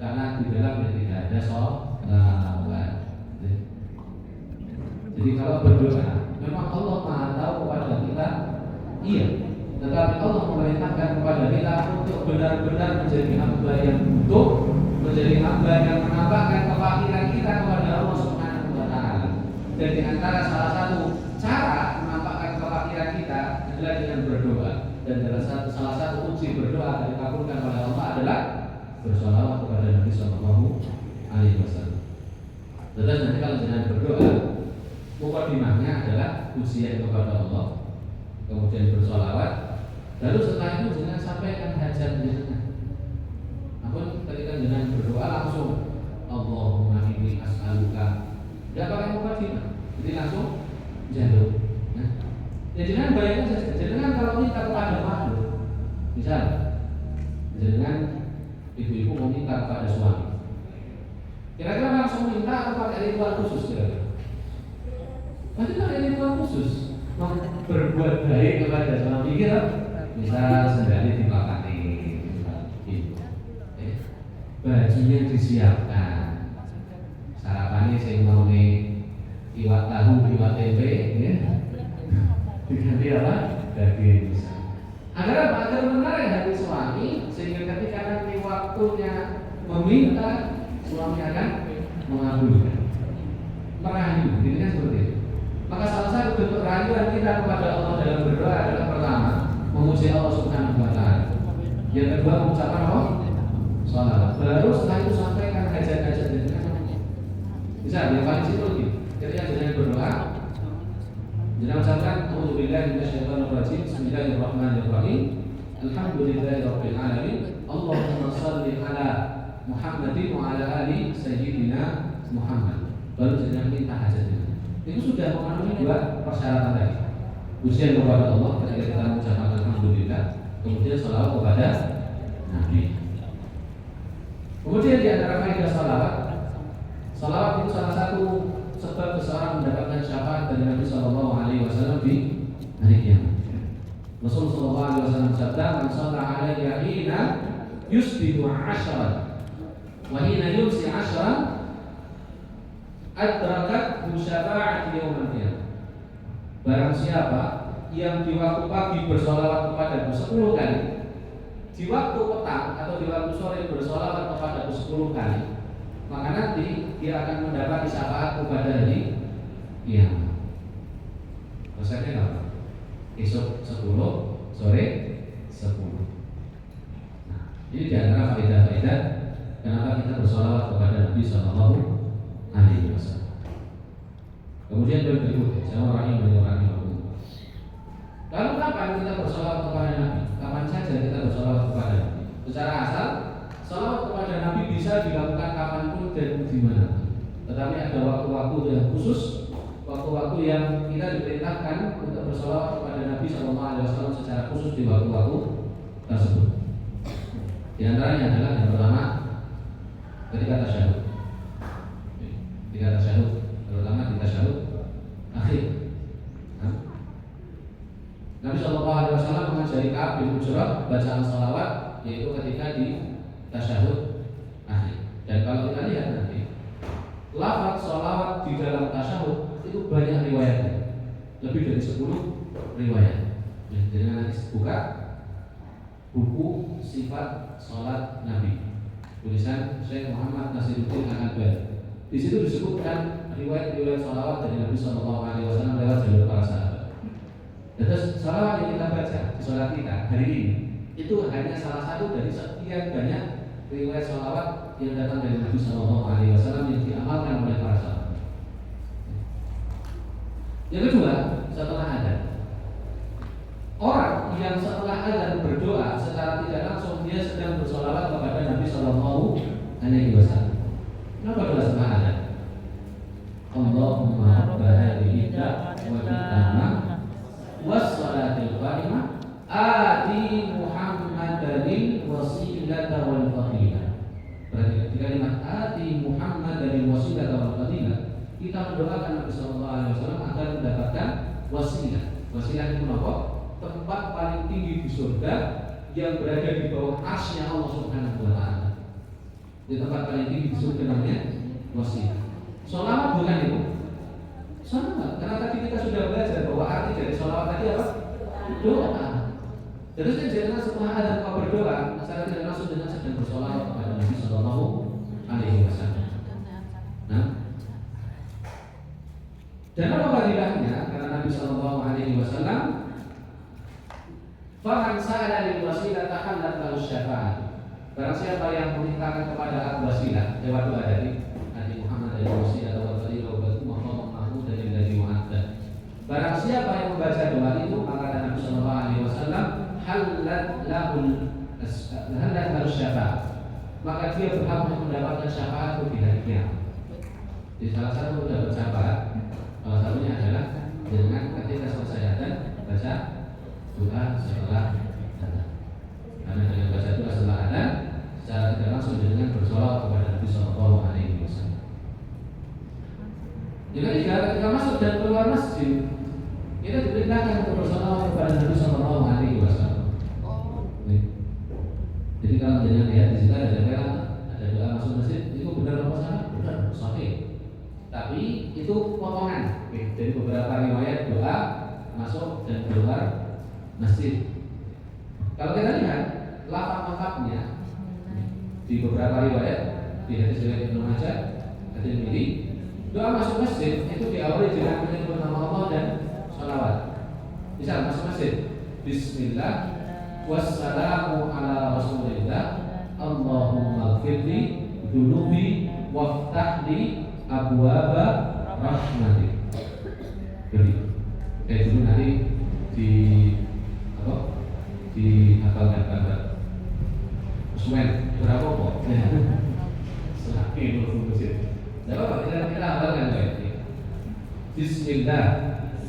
Karena di dalamnya tidak ada sholawat. Jadi kalau berdoa, memang Allah Maha tahu kepada kita, iya. Tetapi Allah memerintahkan kepada kita untuk benar-benar menjadi hamba yang utuh, menjadi hamba yang menampakkan kefakiran kita kepada Allah Subhanahu wa taala. Dan di antara salah satu cara menampakkan kefakiran kita adalah dengan berdoa. Dan salah satu kunci berdoa yang dikabulkan oleh Allah adalah bersolawat kepada Nabi Sallallahu Alaihi Wasallam. Terus nanti kalau jangan berdoa, mukadimahnya adalah pujian kepada Allah, kemudian bersolawat, lalu setelah itu jangan sampaikan hajat jenengan. Namun ketika jenengan berdoa langsung Allahumma inni as'aluka, tidak pakai mukadimah, jadi langsung jalur. Nah, ya jenengan bayangkan saja, jenengan kalau minta kepada makhluk, misal jenengan ibu-ibu mau minta kepada suami, kira-kira langsung minta atau pakai ritual khusus kira-kira? Pasti pakai ritual khusus, mau berbuat baik kepada suami kita, misal sendiri dipakani, bajunya disiapkan. Sarapannya sing mau iwak tahu, iwak tempe, ya. Diganti apa? Daging misalnya. Agar apa? Agar menarik hati suami sehingga ketika nanti waktunya meminta, suami akan mengabulkan. Merayu, ini kan seperti itu. Maka salah satu bentuk rayuan kita kepada Allah dalam berdoa adalah pertama memuji Allah Subhanahu wa Ta'ala. Yang kedua mengucapkan apa? Sholawat. Baru setelah itu sampaikan hajat-hajat dengan bisa yang paling simpel gitu. Ketika jenengan berdoa, jenengan ucapkan A'udzubillahi minasyaitonir rajim. Bismillahirrahmanirrahim. Alhamdulillahirabbil alamin. Allahumma shalli ala Muhammadin wa ala ali sayyidina Muhammad. Baru jenengan minta hajatnya. Itu sudah memenuhi dua persyaratan tadi. Ujian kepada Allah ketika kita mengucapkan alhamdulillah, kemudian sholawat kepada Nabi. Kemudian di antara faedah sholawat, sholawat itu salah satu sebab seseorang mendapatkan syafaat dari Nabi Sallallahu Alaihi Wasallam di hari kiamat. Rasul Sallallahu Alaihi Wasallam bersabda, "Man shalla alaiya hina yusbihu 'ashran wa hina yumsi 'ashran adrakat syafa'ati yaumil qiyamah." Barang siapa yang di waktu pagi bersolawat kepadaku 10 kali, di waktu petang atau di waktu sore bersolawat kepadaku 10 kali, maka nanti dia akan mendapat syafaat pada hari kiamat. Maksudnya apa? Esok 10, sore 10. Nah, ini di antara faedah-faedah kenapa kita bersolawat kepada Nabi Sallallahu Alaihi Wasallam. Kemudian berikutnya, sama rahimahullah. Lalu kapan kita bersolawat kepada Nabi? Kapan saja kita bersolawat kepada Nabi? Secara asal, solawat kepada Nabi bisa dilakukan kapanpun dan dimanapun. Tetapi ada waktu-waktu yang khusus, waktu-waktu yang kita diperintahkan untuk bersolawat kepada Nabi SAW secara khusus di waktu-waktu tersebut. Di antaranya adalah yang pertama, ketika tasyahud. Ketika tasyahud, terutama di tasyahud akhir. Nabi SAW mengajari Ka'ab bin Ujrah bacaan salawat yaitu ketika di tasyahud akhir. Dan kalau kita lihat nanti lafaz salawat di dalam tasyahud itu banyak riwayatnya, lebih dari 10 riwayat. Dengan nanti buka buku sifat salat Nabi, tulisan Syekh Muhammad Nasiruddin Al-Albani. Di situ disebutkan riwayat-riwayat salawat dari Nabi SAW lewat jalur para sahabat. Terus salawat yang kita baca di sholat kita hari ini itu hanya salah satu dari sekian banyak riwayat salawat yang datang dari Nabi SAW yang diamalkan oleh para sahabat. Yang kedua, setelah adzan, orang yang setelah adzan berdoa secara tidak langsung dia sedang bersolawat kepada Nabi SAW. Kenapa doa setelah adzan? Allahumma rabb hadhihi da'wati tammah wassalatil qa'imah ati Muhammadanil wasilata wal fadilah. Berarti ketika kalimat ati Muhammadanil wasilata wal fadilah, kita mendoakan Nabi sallallahu alaihi wasallam agar mendapatkan wasilah. Wasilah itu apa? Tempat paling tinggi di surga yang berada di bawah arsy Allah Subhanahu wa taala. Di tempat paling tinggi di surga namanya wasilah. Sholawat bukan itu. Sholawat, karena tadi kita sudah belajar bahwa arti dari sholawat tadi apa? Doa. Terus kan jangan setelah ada kau berdoa, secara tidak langsung dengan sedang bersolawat kepada Nabi Sallallahu Alaihi Wasallam. Nah, dan apa fadilahnya? Karena Nabi Sallallahu Alaihi Wasallam, faman sa'ala lil wasilah tahallat lahu syafa'at. Barang siapa yang memintakan kepada wasilah lewat doa dari Nabi Muhammad dari wasilah atau fadilah wa maqam mahmud dari Nabi Muhammad. Barang siapa yang membaca doa itu, maka Nabi Sallallahu Alaihi Wasallam halat lahu syafa'at, maka dia berhak untuk mendapatkan syafaat di hari kiamat. Di salah satu sudah bersahabat, salah satunya adalah dengan ketika selesai adzan baca doa setelah adzan. Karena dengan baca doa setelah adzan secara tidak langsung dengan bersolawat kepada Nabi Sallallahu Alaihi Wasallam. Jika ketika masuk dan keluar masjid, kita diperintahkan untuk bersolawat kepada Nabi Sallallahu Alaihi Wasallam. Jadi kalau jangan lihat di situ ada doa masuk masjid itu benar apa salah? Benar, sahih. Tapi itu potongan. Dari beberapa riwayat doa masuk dan keluar masjid. Kalau kita lihat lafaz lengkapnya di beberapa riwayat di hadis riwayat Ibnu Majah, hadis ini doa masuk masjid itu diawali dengan menyebut nama Allah dan sholawat. Misal masuk masjid, Bismillah, wassalamu ala Rasulillah, Allahumma gfirli dunubi waftahli abwaba rahmatik. Jadi kayak dulu nanti di apa? Di hafalkan gambar. Usman berapa kok? Selagi berfungsi. Tidak apa-apa, kita hafalkan baik. Bismillah.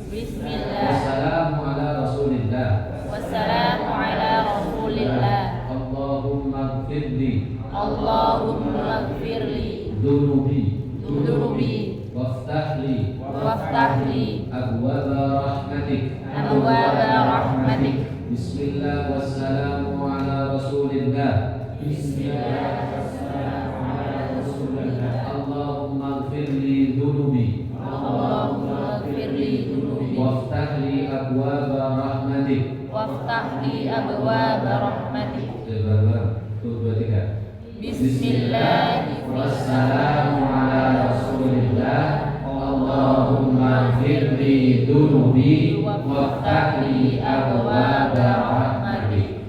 Bismillah. Wassalamu ala Rasulillah. Wassalamu ala Rasulillah. Allahumma gfirli Allahumma gfirli dunubi dunubi waftahli abwaba rahmatik. Bismillah wassalamu ala Rasulillah. Allahumma gfirli dunubi waftahli abwaba rahmatik. Bismillah wassalamu ala Rasulillah. Allahumma gfirli dunubi waftahli abwaba rahmatik.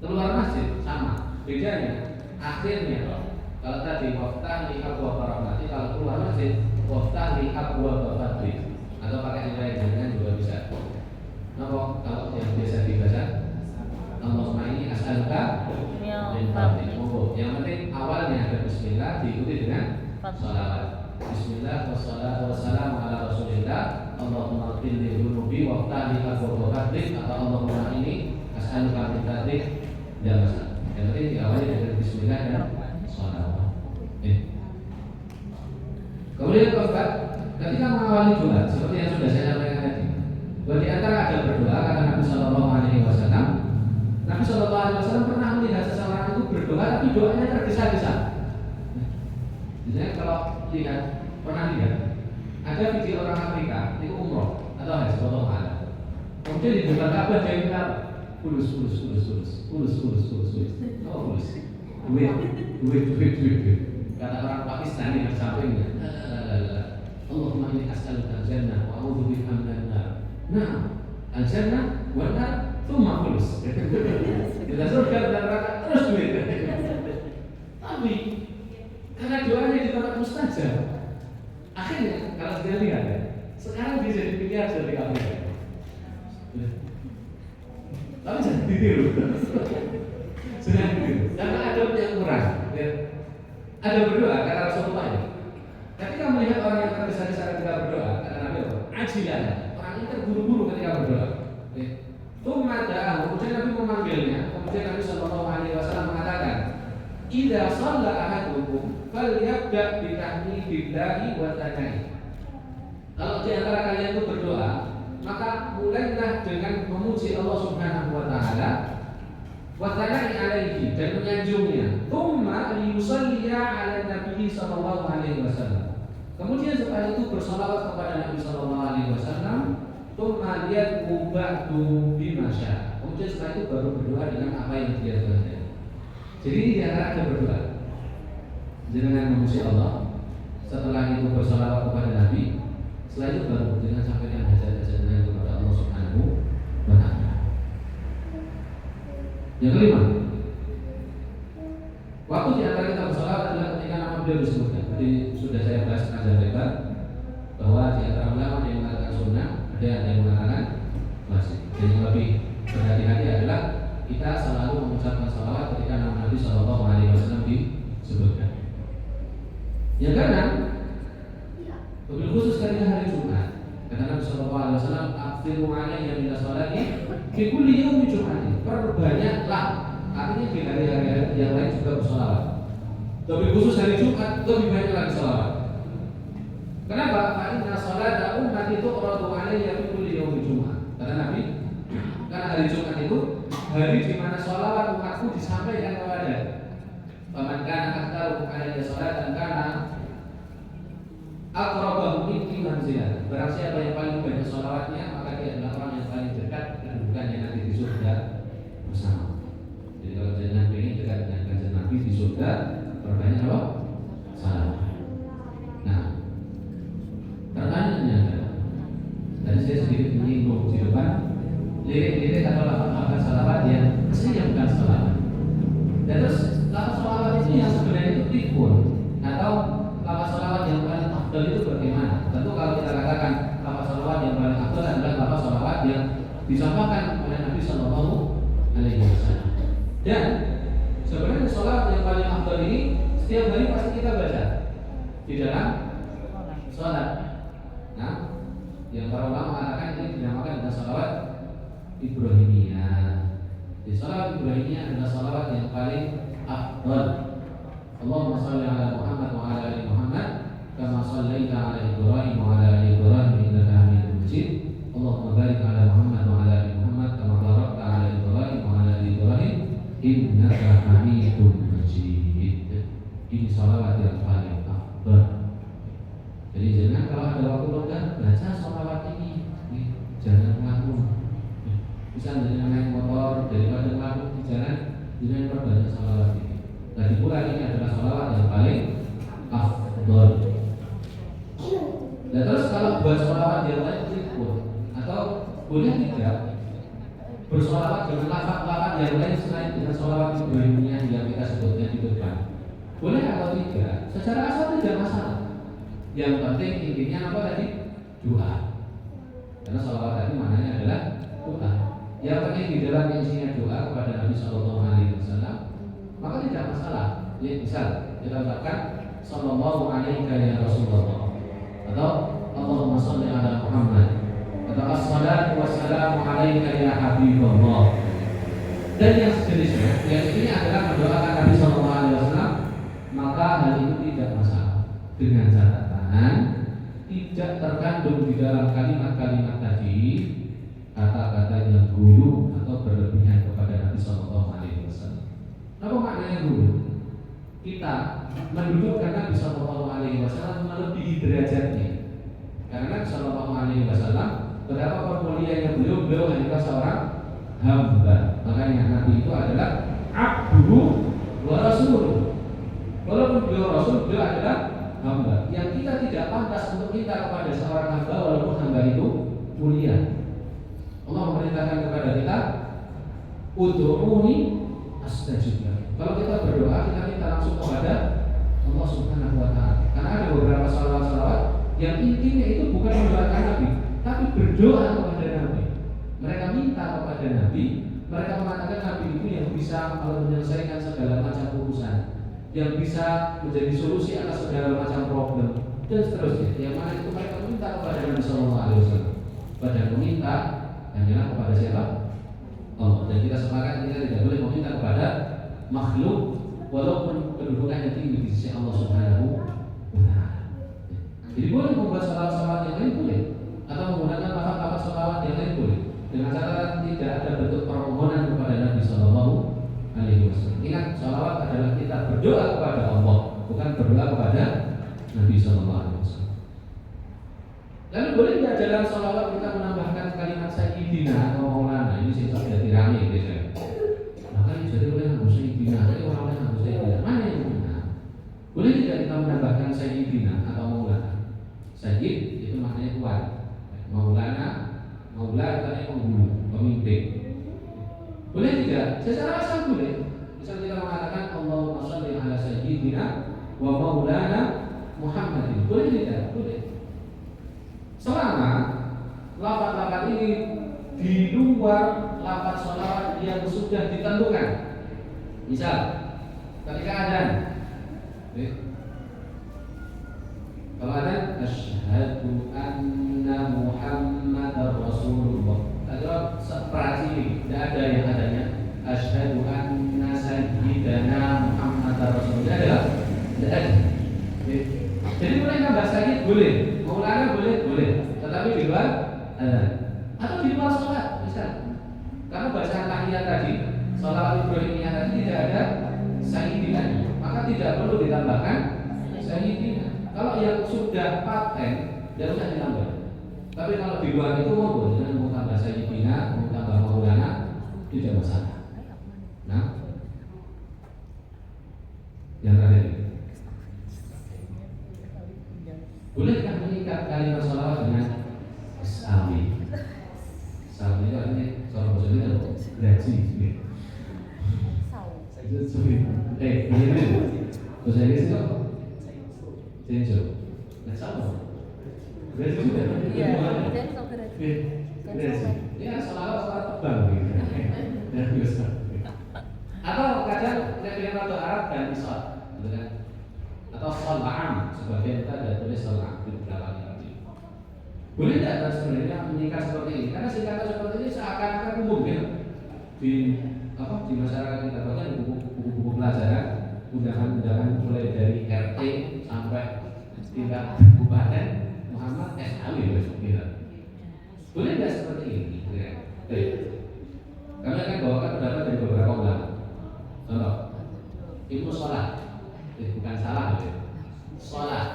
Keluar masjid sama, bedanya akhirnya. Kalau tadi waftahli abwaba rahmatik, kalau keluar masjid waftahli abwaba fadlik. Atau pakai riwayat jangan juga bisa. Nah, kalau yang biasa dibaca Allahumma inni as'aluka min fadlik. Yang penting awalnya ada bismillah diikuti dengan sholawat. Bismillah wassalatu wassalamu ala Rasulillah. Allahumma qilli dunubi waftahli abwaba fadlik. Atau Allahumma inni as'aluka min fadlik. Tidak masalah. Yang penting diawali dengan bismillah dan sholawat. Kemudian keempat, ketika mengawali doa seperti yang sudah saya sampaikan tadi, bahwa di antara ada berdoa kata Nabi Shallallahu Alaihi Wasallam. Nabi Shallallahu Alaihi Wasallam pernah melihat seseorang itu berdoa tapi doanya tergesa-gesa. Jadi kalau pernah lihat ada video orang Afrika itu umroh atau haji atau mana, kemudian di depan Ka'bah dia minta fulus, duit. Kata orang Pakistan yang sampingnya, Allahumma inni as'aluka al-jannah wa a'udzubika minan nar. Nah, al-jannah wa nar tsumma fulus. Kita surga dan neraka terus duit. Tapi karena doanya di tempat mustajab, akhirnya kalau kita lihat ya, sekarang dia jadi miliar dari Amerika. Tapi jangan ditiru. Jangan ditiru. Karena ada yang kurang. Ya. Ada berdoa kata Rasulullah ya. Ketika melihat orang yang tergesa-gesa ketika berdoa, kata Nabi apa? Ajilan. Orang ini terburu-buru ketika berdoa. Tsumma da'ahu, kemudian Nabi memanggilnya. Kemudian Nabi Shallallahu Alaihi Wasallam mengatakan, "Idza shalla ahadukum falyabda bi tahmidillahi wa tana'i." Kalau di antara kalian itu berdoa, maka mulailah dengan memuji Allah Subhanahu wa taala wa tana'i alaihi dan menyanjungnya. Tsumma liyusalliya 'ala Nabi sallallahu alaihi wasallam. Kemudian setelah itu bersolawat kepada Nabi sallallahu alaihi wasallam. Tsumma liyad'u ba'du bima syaa. Kemudian setelah itu baru berdoa dengan apa yang dia kehendaki. Jadi di antara ada berdoa dengan memuji Allah, setelah itu bersolawat kepada Nabi, setelah itu baru dengan sampaikan hajat-hajatnya kepada Allah Subhanahu wa taala. Yang kelima, waktu di antara kita bersolawat adalah ketika nama beliau disebutkan. Jadi sudah saya bahas panjang lebar bahwa di antara ulama yang mengatakan sunnah, ada yang mengatakan wajib. Jadi yang lebih berhati-hati adalah kita selalu mengucapkan salawat ketika nama Nabi Shallallahu Alaihi Wasallam disebutkan. Yang keenam, wabil khusus ketika hari Jumat, kata Nabi Shallallahu Alaihi Wasallam, "Akhtiru alayya min as-salati fi kulli yawmi Jumatin." Perbanyaklah, artinya di hari-hari yang lain juga bersolawat. Wabil khusus hari Jumat lebih banyak lagi solawat. Kenapa? Karena salata ummati tu'radu alayya fi kulli yawmi Jumat. Kata Nabi, karena hari Jumat itu hari di mana sholawat umatku disampaikan kepada. Paman kana aktarukum alaihi salatan kana aqrabahu minni manzilah. Barang siapa yang paling banyak sholawatnya, maka dia adalah orang yang paling dekat kedudukannya nanti di surga bersama. Jadi kalau jenengan ingin dekat dengan kanjeng Nabi di surga, perbanyak apa? Salawat. Nah, pertanyaannya adalah, tadi saya sedikit menyinggung di depan lirik-lirik atau lafaz salawat yang aslinya bukan salawat. Dan terus lafaz salawat itu yang sebenarnya itu tribun atau lafaz salawat yang paling afdal itu bagaimana? Tentu kalau kita katakan lafaz salawat yang paling afdal adalah lafaz salawat yang disampaikan oleh Nabi Sallallahu Alaihi Wasallam. Dan sebenarnya salawat yang paling afdal ini setiap hari pasti kita baca di dalam salat. Nah, yang para ulama mengatakan ini dinamakan dengan salawat Ibrahimiyah. Di salawat Ibrahimiyah adalah salawat yang paling afdal. Allahumma shalli ala Muhammad wa ala ali Muhammad kama shallaita ala Ibrahim wa ala ali Ibrahim innaka Hamidum Majid. Allahumma barik ala Muhammad wa ala ali Muhammad kama barakta ala Ibrahim wa ala ali Ibrahim innaka Hamidum Majid. Ini salawat yang paling afdal. Jadi jangan kalau ada waktu longgar baca salawat ini, jangan ngelamun. Bisa dengan naik motor daripada ngelamun di jalan, jangan perbanyak salawat ini. Lagi pula ini adalah salawat yang paling afdal. Dan terus kalau buat salawat yang lain pun atau boleh tidak bersalawat dengan lafaz-lafaz yang lain selain dengan salawat Ibrahimiyah yang kita sebutnya di depan. Boleh atau tidak? Secara asal tidak masalah. Yang penting intinya apa tadi? Doa. Karena salawat tadi maknanya adalah doa. Yang penting di dalam isinya doa kepada Nabi Sallallahu Alaihi Wasallam, maka tidak masalah. Ya, misal kita ucapkan Sallallahu Alaihi ya Rasulullah, atau Allahumma shalli ala Muhammad, atau assalatu wassalamu alaika ya Habibullah, dan yang sejenisnya. Yang ini adalah mendoakan Nabi Sallallahu Alaihi Wasallam, maka hal itu tidak masalah. Dengan catatan tidak terkandung di dalam kalimat-kalimat tadi kata-kata yang gulu atau berlebihan kepada Nabi Sallallahu Alaihi Wasallam. Apa maknanya gulu? Kita mendudukkan Nabi Sallallahu Alaihi Wasallam melebihi derajatnya. Karena Nabi Sallallahu Alaihi Wasallam betapa mulianya beliau adalah seorang hamba. Makanya Nabi itu adalah abdu wa rasuluh. Walaupun beliau rasul, beliau adalah hamba. Yang kita tidak pantas untuk minta kepada seorang hamba walaupun hamba itu mulia. Allah memerintahkan kepada kita ud'uuni astajib lakum. Kalau kita berdoa, kita minta langsung kepada Allah Subhanahu wa taala. Karena ada beberapa salawat-salawat yang intinya itu bukan mendoakan Nabi, tapi berdoa kepada Nabi. Mereka minta kepada Nabi, mereka mengatakan Nabi itu yang bisa menyelesaikan segala macam urusan, yang bisa menjadi solusi atas segala macam problem dan seterusnya. Yang mana itu mereka minta kepada Nabi Sallallahu Alaihi Wasallam. Pada meminta hanyalah kepada siapa? Allah. Dan kita sepakat kita tidak boleh meminta kepada makhluk walaupun kedudukannya tinggi di sisi Allah Subhanahu wa taala. Jadi boleh membuat salawat-salawat yang lain boleh, atau menggunakan lafaz-lafaz salawat yang lain boleh, dengan catatan tidak ada bentuk permohonan kepada Nabi Sallallahu Alaihi Wasallam. Ingat, salawat adalah kita berdoa kepada Allah, bukan berdoa kepada Nabi Sallallahu Alaihi Wasallam. Lalu boleh tidak dalam salawat kita menambahkan kalimat Sayyidina atau Maulana? Ini sih jadi rame biasanya. Makanya jadi oleh Nabi Sayyidina, jadi orang Nabi Sayyidina. Mana yang benar? Boleh tidak kita menambahkan Sayyidina atau Maulana? Sayyid itu maknanya tuan. Maulana, Maula artinya penghulu, pemimpin. Boleh tidak? Secara asal boleh. Misal kita mengatakan Allahumma shalli ala Sayyidina wa Maulana Muhammadin. Boleh tidak? Boleh. Selama lafaz-lafaz ini di luar lafaz sholawat yang sudah ditentukan. Misal ketika adzan, kalau adzan asyhadu anna Muhammadar Rasulullah, ada seperti tidak ada yang adanya asyhadu anna sayyidana Muhammadar Rasulullah, tidak ada. Jadi boleh nambah sayyid boleh, Maulana boleh, tetapi di luar atau di luar sholat misal. Karena bacaan tahiyat tadi, sholawat Ibrahimiyah tadi tidak ada sayyidina, maka tidak tidak perlu ditambahkan sayyidina. Kalau yang sudah paten tidak usah ditambah. Tapi kalau di luar itu mau tambah sayyidina, mau tambah maulana, tidak masalah. Nah, yang terakhir, bolehkah mengikat kalimat sholawat dengan sawi? Sawi itu artinya kalau bahasa Indonesia gaji. Ini bahasa Inggris itu Cenjo. Nah, sama. Gaji juga. Iya, Gaji. Ya, sholawat tebal gitu. Dan biasa. Atau kadang dengan atau Arab dan isot, gitu kan? Atau sholam, sebagian kita ada tulis sholam di beberapa kitab. Boleh tidak kan sebenarnya menyingkat seperti ini? Karena singkatan seperti ini seakan-akan umum ya di masyarakat kita, bahkan di buku-buku pelajaran, undangan-undangan mulai dari RT sampai tingkat kabupaten Muhammad SAW gitu. Boleh tidak seperti ini? Baik. Kami akan bawakan pendapat dari beberapa ulama. Contoh, ilmu sholat, bukan salah, sholat.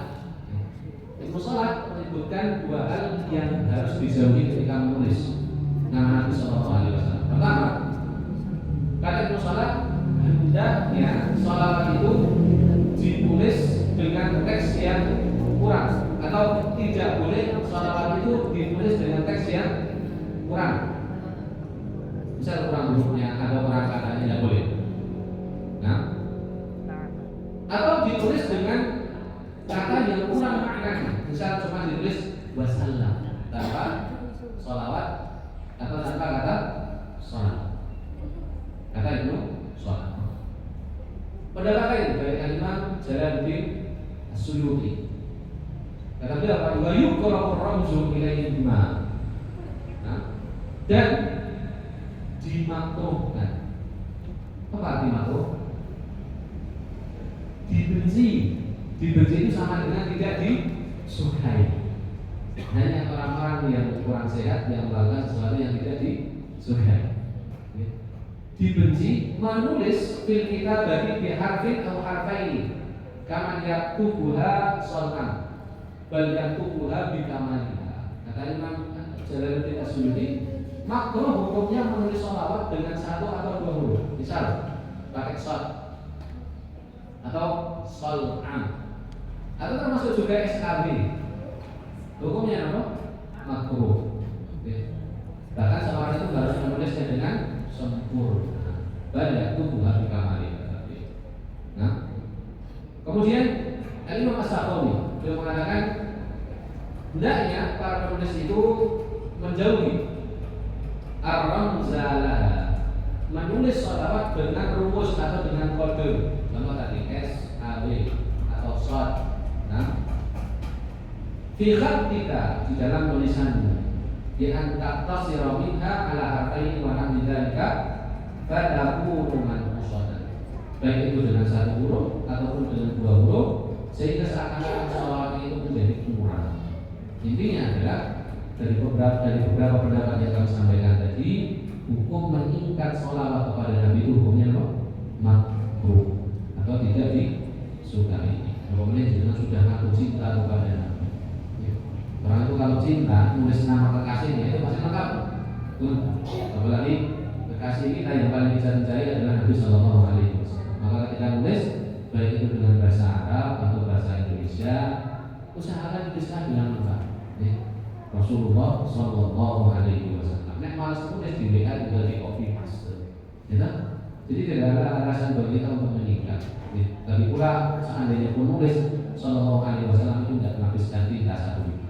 Ilmu sholat menyebutkan dua hal yang harus dijauhi ketika menulis nama Nabi Sallallahu Alaihi Wasallam. Pertama, kata ilmu sholat hendaknya sholawat itu ditulis dengan teks yang kurang, atau tidak boleh sholawat itu ditulis dengan teks yang kurang. Misal kurang hurufnya atau kurang katanya tidak boleh. Nah, atau ditulis dengan kata yang kurang maknanya. Misal cuma ditulis wasallam tanpa sholawat atau tanpa kata sholat. Kata itu sholat. Pendapat lain dari Imam Jalaluddin As-Suyuti. Kata beliau apa? Wa yuqra'u ramzu ilaihi bima. Nah, dan dimakruhkan. Apa arti makruh? Dibenci. Dibenci itu sama dengan tidak disukai. Hanya orang-orang yang kurang sehat yang melakukan sesuatu yang tidak disukai. Dibenci menulis fil kitabati bi harfin atau harfaini kama yaktubuha sholhan bal yaktubuha bi kamaliha. Kata Imam Jalaluddin As-Suyuti, makruh hukumnya menulis sholawat dengan satu atau dua huruf. Misal pakai shol atau shol'an atau termasuk juga SAB. Hukumnya apa? Makruh. Bahkan seorang itu harus menulisnya dengan sempurna. Banyak tubuh harus dikamali. Nah, kemudian Imam As-Sakhawi beliau mengatakan hendaknya para penulis itu menjauhi ar-ramzalah, menulis sholawat dengan rumus atau dengan kode. Contoh tadi SAB atau shot. Nah, fi khatika di dalam tulisanmu di antara tasira minha ala harfaini wa nahwi dzalika fadakunu manqushatan, baik itu dengan satu huruf ataupun dengan dua huruf, sehingga seakan-akan sholawat itu menjadi kurang. Intinya adalah dari beberapa pendapat yang kami sampaikan tadi, hukum meningkat sholawat kepada Nabi itu hukumnya apa? Makruh atau tidak disukai. Kemudian jangan sudah ngaku cinta kepada Nabi. Orang itu kalau cinta nulis nama kekasihnya itu pasti lengkap. Apalagi kekasih kita yang paling bisa mencari adalah Nabi Sallallahu Alaihi Wasallam. Maka ketika nulis, baik itu dengan bahasa Arab atau bahasa Indonesia, usahakan tuliskan dengan lengkap. Rasulullah Sallallahu Alaihi Wasallam. Nek malas tulis di WA juga di copy paste. Jadi tidak ada alasan bagi kita untuk meningkat. Tapi pula seandainya penulis Sallallahu Alaihi Wasallam itu tidak menghabiskan tinta satu biji.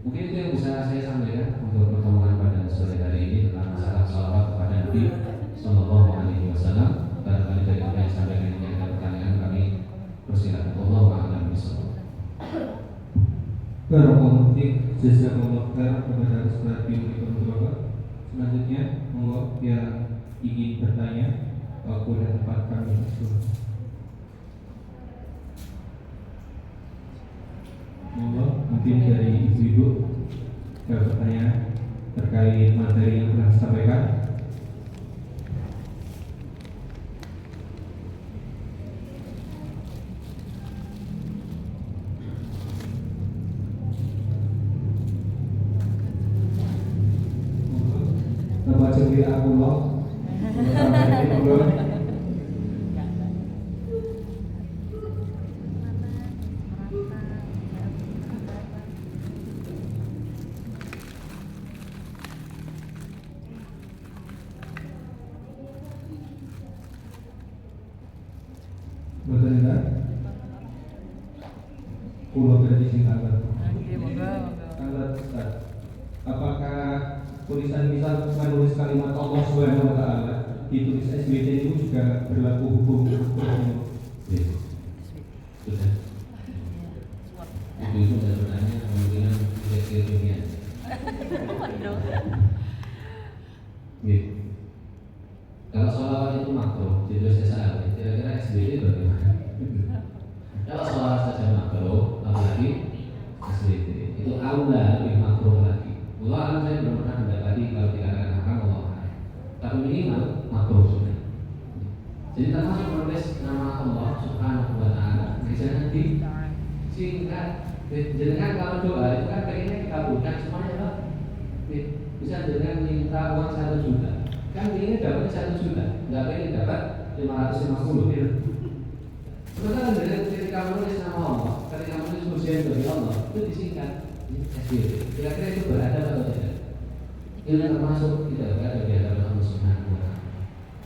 Mungkin itu yang bisa saya sampaikan untuk pertemuan pada sore hari ini tentang masalah salawat kepada Nabi Sallallahu Alaihi Wasallam. Barangkali dari apa yang sampaikan ini ada pertanyaan, kami persilakan. Wallahu a'lam bishawab. Barakallahu fiik, jazakallahu khairan kepada Ustaz Bintang Bapak. Selanjutnya, monggo yang ingin bertanya, boleh tempat kami masuk. Monggo, mungkin dari ibu-ibu ada pertanyaan terkait materi yang telah disampaikan. aku loh. Belum. Betul enggak? Pulau berarti sing angkat. Angkat Ustaz. Apakah tulisan misal menulis kalimat Allah Subhanahu wa taala ditulis SBT itu juga berlaku hukum? Ya. Sudah. Itu sebenarnya kemungkinan tidak ilmiah. Gitu. Kalau sholawat itu makruh, ditulis SAL, kira-kira SBY bagaimana? Kalau sholawat saja makruh, apalagi SBY itu aula lebih makruh lagi. Allah alam saya belum pernah mendapati kalau dikatakan haram Allah haram. Tapi minimal makruh sudah. Jadi termasuk menulis nama Allah Subhanahu wa taala, jangan disingkat. Jangan kalau doa itu kan pengennya dikabulkan semuanya loh. Bisa dengan minta uang 1 juta. Kan ini dapatnya 1 juta, nggak pengen dapat 550 gitu. Sementara dengan ketika menulis nama Allah, ketika menulis pujian bagi Allah, itu disingkat SBY. Kira-kira itu beradab atau tidak? Ini termasuk tidak beradab di hadapan Allah Subhanahu wa taala.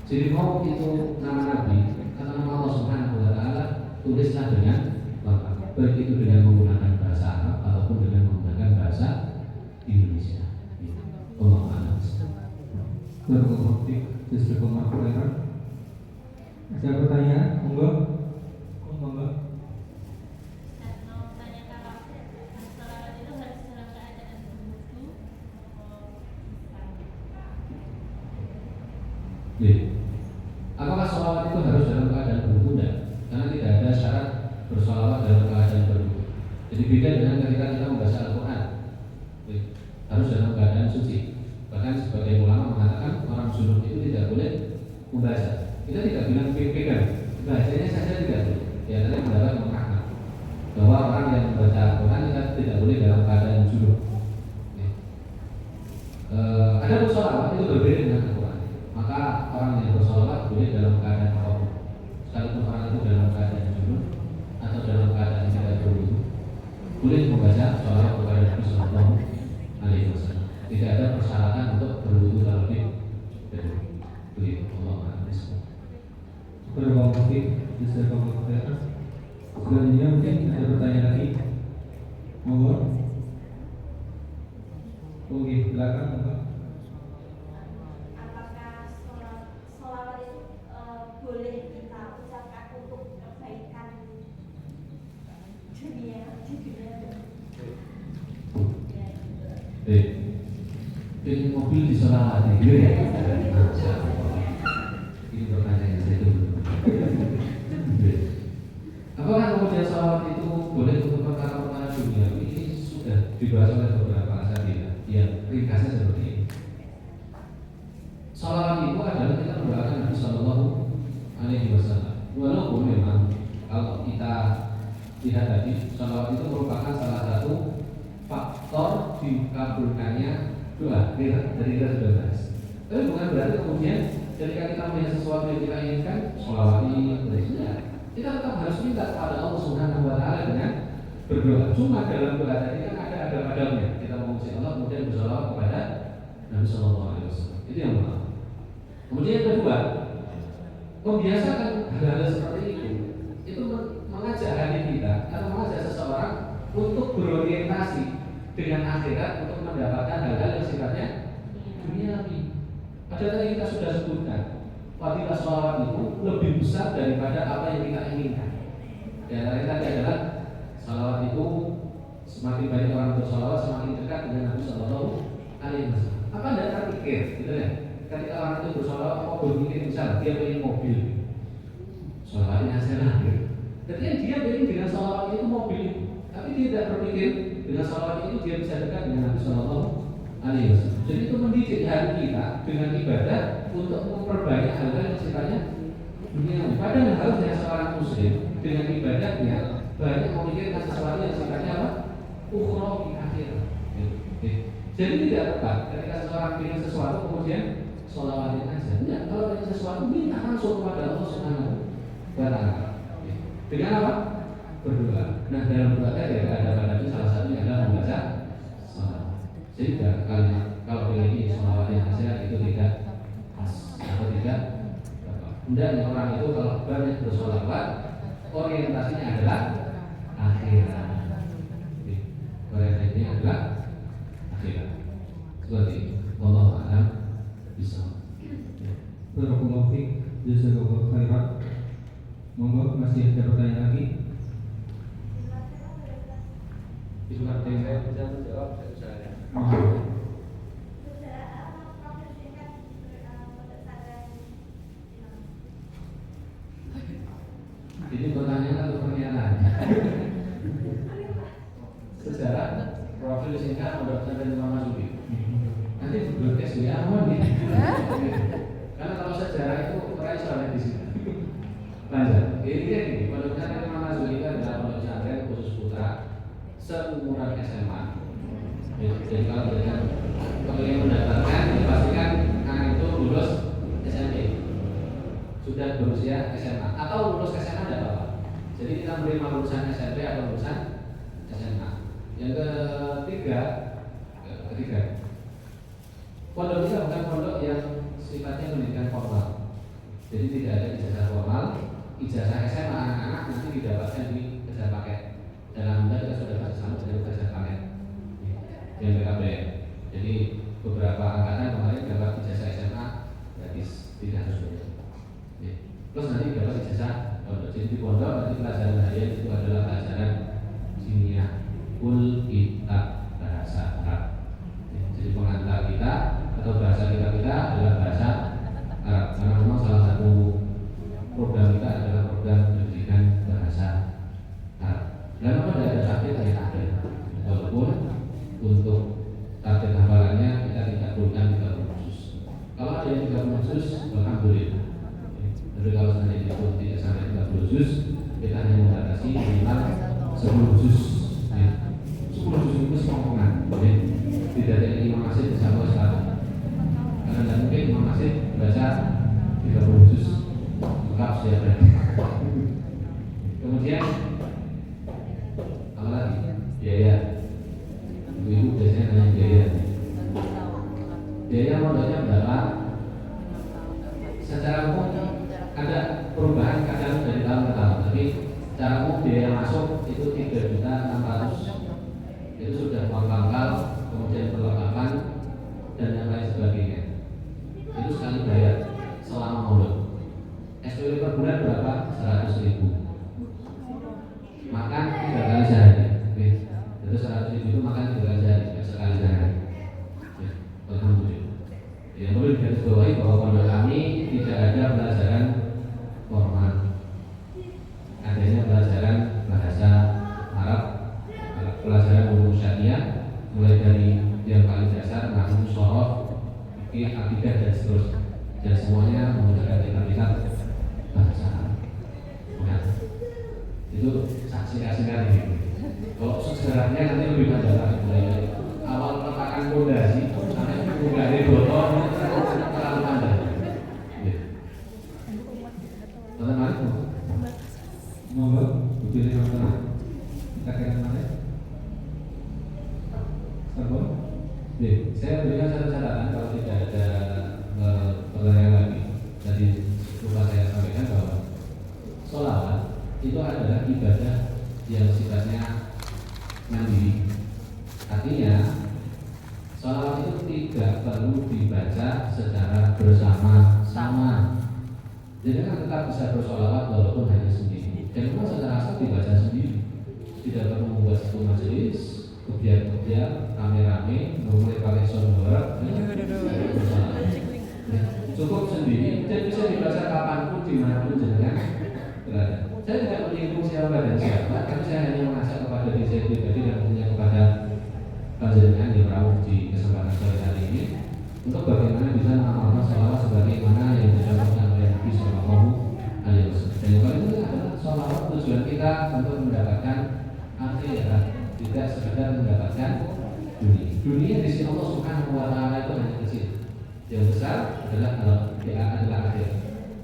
Jadi mau itu nama Nabi atau nama Allah Subhanahu wa taala, tulislah dengan lengkap. Baik itu dengan menggunakan bahasa Arab ataupun dengan menggunakan bahasa Indonesia. Allah a'lam. Berkomunikasi justru pemakulan. Ada pertanyaan? Monggo. Monggo. Apakah sholawat itu harus dalam keadaan berwudu? Karena tidak ada syarat bersholawat dalam keadaan berwudu. Jadi beda dengan ketika kita membaca Al-Quran, harus dalam keadaan suci. Bahkan sebagai ulama mengatakan orang junub itu tidak boleh membaca. Kita tidak bilang pegang, bacanya saja tidak boleh. Di antaranya pendapat Imam Ahmad bahwa orang yang membaca Al-Quran kita tidak boleh dalam keadaan junub. Ada bersolawat itu berbeda dengan Al-Quran. Maka orang yang bersolawat boleh dalam keadaan apapun, sekalipun orang itu dalam keadaan junub atau dalam keadaan tidak berwudu, boleh membaca sholawat kepada Nabi Sallallahu Alaihi Wasallam. Tidak ada persyaratan untuk berwudu terlebih dahulu. Begitu Allah Subhanahu. Berkomunikasi justru pemakulan. Selanjutnya mungkin ada pertanyaan lagi. Monggo. Oke, belakang monggo. Apakah sholawat itu boleh kita ucapkan untuk kebaikan dunia di dunia? Ini mobil disolawati gitu ya. Ini pertanyaan saya dulu. Apakah kemudian sholawat itu boleh untuk perkara-perkara dunia? Ini sudah dibahas oleh beberapa asatidz yang ringkasnya seperti ini. Sholawat itu adalah kita mendoakan Nabi Sallallahu Alaihi Wasallam. Walaupun memang kalau kita lihat tadi, sholawat itu merupakan salah satu faktor dikabulkannya doa dari kita sudah bahas. Tapi bukan berarti kemudian ketika kita melihat sesuatu yang kita inginkan, sholawati, kita tetap harus minta kepada Allah Subhanahu wa taala dengan berdoa. Cuma dalam doa tadi kan ada adab-adabnya. Kita memuji Allah kemudian bersolawat kepada Nabi Sallallahu Alaihi Wasallam. Itu yang pertama. Kemudian yang kedua, membiasakan hal-hal seperti itu mengajak hati kita atau mengajak seseorang untuk berorientasi dengan akhirat untuk mendapatkan hal-hal yang sifatnya duniawi. Padahal tadi kita sudah sebutkan, fadilah sholawat itu lebih besar daripada apa yang kita inginkan. Di antara tadi adalah sholawat itu semakin banyak orang bersolawat semakin dekat dengan Nabi Sallallahu Alaihi Wasallam. Apa anda terpikir, gitu ya? Ketika orang itu bersolawat, mau berpikir misalnya dia pengen mobil, sholawatnya hasilnya. Ketika dia pengen dengan sholawat itu mobil, tapi dia tidak berpikir dengan sholawat itu dia bisa dekat dengan Nabi Sallallahu Alaihi Wasallam. Jadi itu mendidik hati kita dengan ibadah untuk memperbanyak hal-hal yang sifatnya dunia. Padahal harusnya seorang muslim dengan ibadahnya banyak memikirkan sesuatu yang sifatnya apa? Ukhrawi akhir. Jadi tidak tepat ketika seseorang ingin sesuatu kemudian sholawatin aja. Enggak, kalau ada sesuatu minta langsung kepada Allah Subhanahu wa Ta'ala. Dengan apa? Berdoa. Nah, dalam berdoa tadi ada pada itu salah satunya adalah membaca sholawat. Sehingga kalau ini sholawatin aja itu tidak pas atau tidak. Hendaknya orang itu kalau banyak bersholawat orientasinya adalah akhirat. Orientasinya adalah akhirat. Seperti itu. Wallahu a'lam bishawab. Barakallahu fiik, jazakallahu khairan. Monggo, masih ada pertanyaan lagi? Itu artinya saya bisa menjawab saya. Ini pertanyaan atau pernyataan? Sejarah profil singkat Pondok Pesantren Imam Masyuri. Nanti broadcast di aman nih. Karena kalau sejarah itu meraih soalnya di sini. Lanjut. Ini Pondok Pesantren Imam Masyuri itu adalah pondok pesantren khusus putra seumuran SMA. Jadi kalau yang mendaftarkan dipastikan anak itu lulus SMP. Sudah berusia SMA atau lulus SMA tidak apa-apa. Jadi kita menerima lulusan SMP atau lulusan SMA. Yang ketiga, pondok kita bukan pondok yang sifatnya pendidikan formal. Jadi tidak ada ijazah formal. Ijazah SMA anak-anak nanti didapatkan di kerja paket. Dalam kita sudah bahas sama dengan kerja paket di BKBM. Jadi beberapa angkatan kemarin dapat ijazah SMA gratis, tidak harus bayar. Terus nanti dapat ijazah pondok. Jadi di pondok nanti pelajaran harian itu adalah pelajaran kimia, kitab bahasa Arab. Jadi pengantar kita atau bahasa kita adalah bahasa Arab. Karena memang salah satu program kita adalah program pendidikan bahasa Arab. Dan memang tidak ada target yang ada. Walaupun untuk target hafalannya kita tidak perlukan 30 khusus. Kalau ada yang 30 khusus, alhamdulillah. Tapi kalau seandainya itu tidak sampai 30 juz, kita hanya membatasi minimal 10 juz. 10 juz itu sepotongan. Tidak ada Imam Masjid bersama Ustaz. Karena tidak mungkin Imam Masjid baca 30 juz lengkap setiap hari. Kemudian apa lagi? Biaya. Ibu biasanya nanya biaya. Biaya modalnya berapa? Secara umum ada perubahan kadang dari tahun ke tahun, tapi secara umum biaya masuk itu 3.600.000. Itu sudah uang pangkal, kemudian perlengkapan dan yang lain sebagainya. Itu sekali bayar selama maulud. SPP per bulan berapa? 100.000. Makan 3 kali sehari. Jadi 100.000 itu makan 3 kali sehari, sekali sehari. Alhamdulillah. Yang perlu digarisbawahi bahwa pondok kami tidak ada pelajaran formal. Adanya pelajaran bahasa Arab, pelajaran ulum syariah, mulai dari yang paling dasar, nahwu, shorof, fikih, akidah dan seterusnya. Dan semuanya menggunakan kitab-kitab bahasa Arab. Nah, itu saksi-saksikan ini. Kalau sejarahnya nanti lebih panjang lagi, mulai dari awal peletakan fondasi sampai menggari botol terlalu panjang. Teman-teman, Monggo, begini teman-teman. Kita kira mana? Sabun? saya berikan satu catatan kalau tidak ada pertanyaan lagi. Tadi lupa saya sampaikan bahwa sholawat itu adalah ibadah yang sifatnya mandiri. Artinya sholawat itu tidak perlu dibaca secara bersama-sama. Jadi kan tetap bisa bersholawat walaupun hanya sendiri. Dan memang secara asal dibaca sendiri. Tidak perlu membuat satu majelis, kebiar-kebiar, rame-rame, mulai pakai soundboard. Cukup sendiri dan bisa dibaca kapanpun, dimanapun jenengan berada. Saya tidak menyinggung siapa dan siapa, tapi saya hanya mengajak kepada diri saya pribadi dan tentunya kepada panjenengan yang berada di kesempatan sore hari ini untuk bagaimana bisa mengamalkan sholawat sebagaimana yang dicontohkan oleh Nabi Sallallahu Alaihi Wasallam. Dan yang paling penting adalah sholawat tujuan kita untuk mendapatkan akhirat, tidak sekedar mendapatkan dunia. Dunia di sisi Allah Subhanahu Wa Taala itu hanya kecil. Yang besar adalah akhir.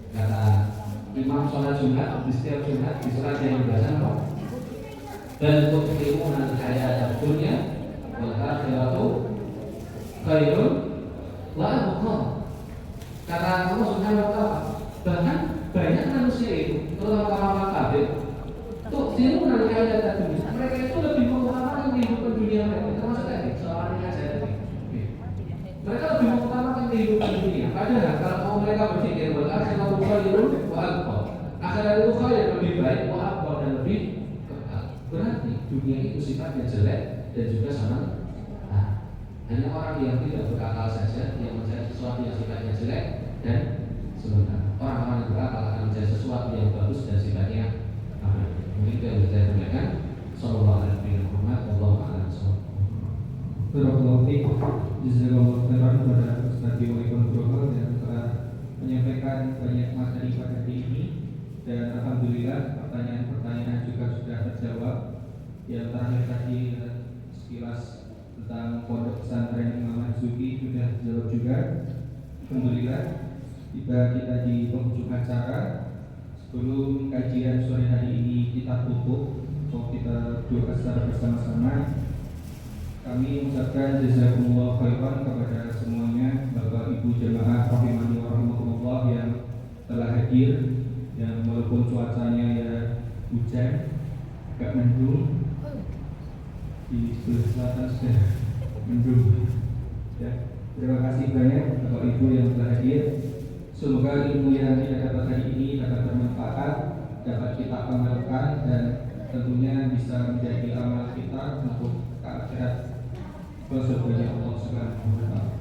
Kata Imam sholat Jumat, di setiap Jumat di sholat yang dibaca apa? Dan untuk ilmu nanti hayat dunia wal akhiratu khairun wa abqa. Kata Allah Subhanahu wa taala, bahkan banyak manusia itu, terutama orang kafir, untuk ilmu nanti hayat dunia, mereka itu lebih mengutamakan kehidupan dunia mereka, termasuk tadi soal nikah tadi. Mereka lebih mengutamakan kehidupan dunia. Padahal kalau mereka berpikir wal akhiratu khairun wa abqa, akhirat itu khair, lebih baik, wa abqa, dan lebih kekal. Berarti dunia itu sifatnya jelek dan juga sama. Nah, hanya orang yang tidak berakal saja yang mencari sesuatu yang sifatnya jelek dan sementara. Orang-orang yang berakal akan mencari sesuatu yang bagus dan sifatnya abadi. Mungkin itu yang saya sampaikan. Sallallahu alaihi wasallam. Wallahu a'lam. Barakallahu fiik. Jazakallahu khairan kepada Ustaz Iwan Global yang telah menyampaikan banyak materi pada hari ini, dan alhamdulillah pertanyaan-pertanyaan juga sudah terjawab. Yang terakhir tadi sekilas tentang pondok pesantren Imam Marzuki sudah dijawab juga. Alhamdulillah. Tiba kita di penghujung acara. Sebelum kajian sore hari ini kita tutup, kita doa secara bersama-sama. Kami mengucapkan jazakumullah khairan kepada semuanya, Bapak Ibu jemaah rahimani wa rahimakumullah yang telah hadir, yang walaupun cuacanya ya hujan, agak mendung, di sebelah selatan sudah mendung. Ya, terima kasih banyak Bapak Ibu yang telah hadir. Semoga ilmu yang kita dapat hari ini dapat bermanfaat, dapat kita amalkan, dan tentunya bisa menjadi amal kita untuk ke akhirat bersyukurnya Allah Subhanahu wa taala.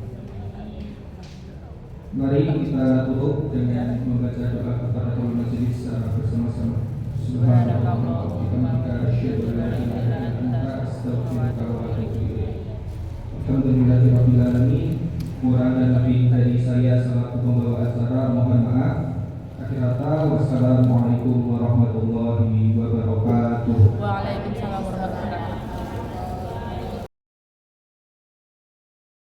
Mari kita tutup dengan membaca doa kafaratul majelis secara bersama-sama. Subhanallah wa bihamdihi asyhadu an la ilaha illa anta astaghfiruka wa atubu ilaik. Alhamdulillahirabbil alamin. Kurang dan lebih dari saya selaku pembawa acara mohon maaf. Akhir kata, wassalamualaikum warahmatullahi wabarakatuh.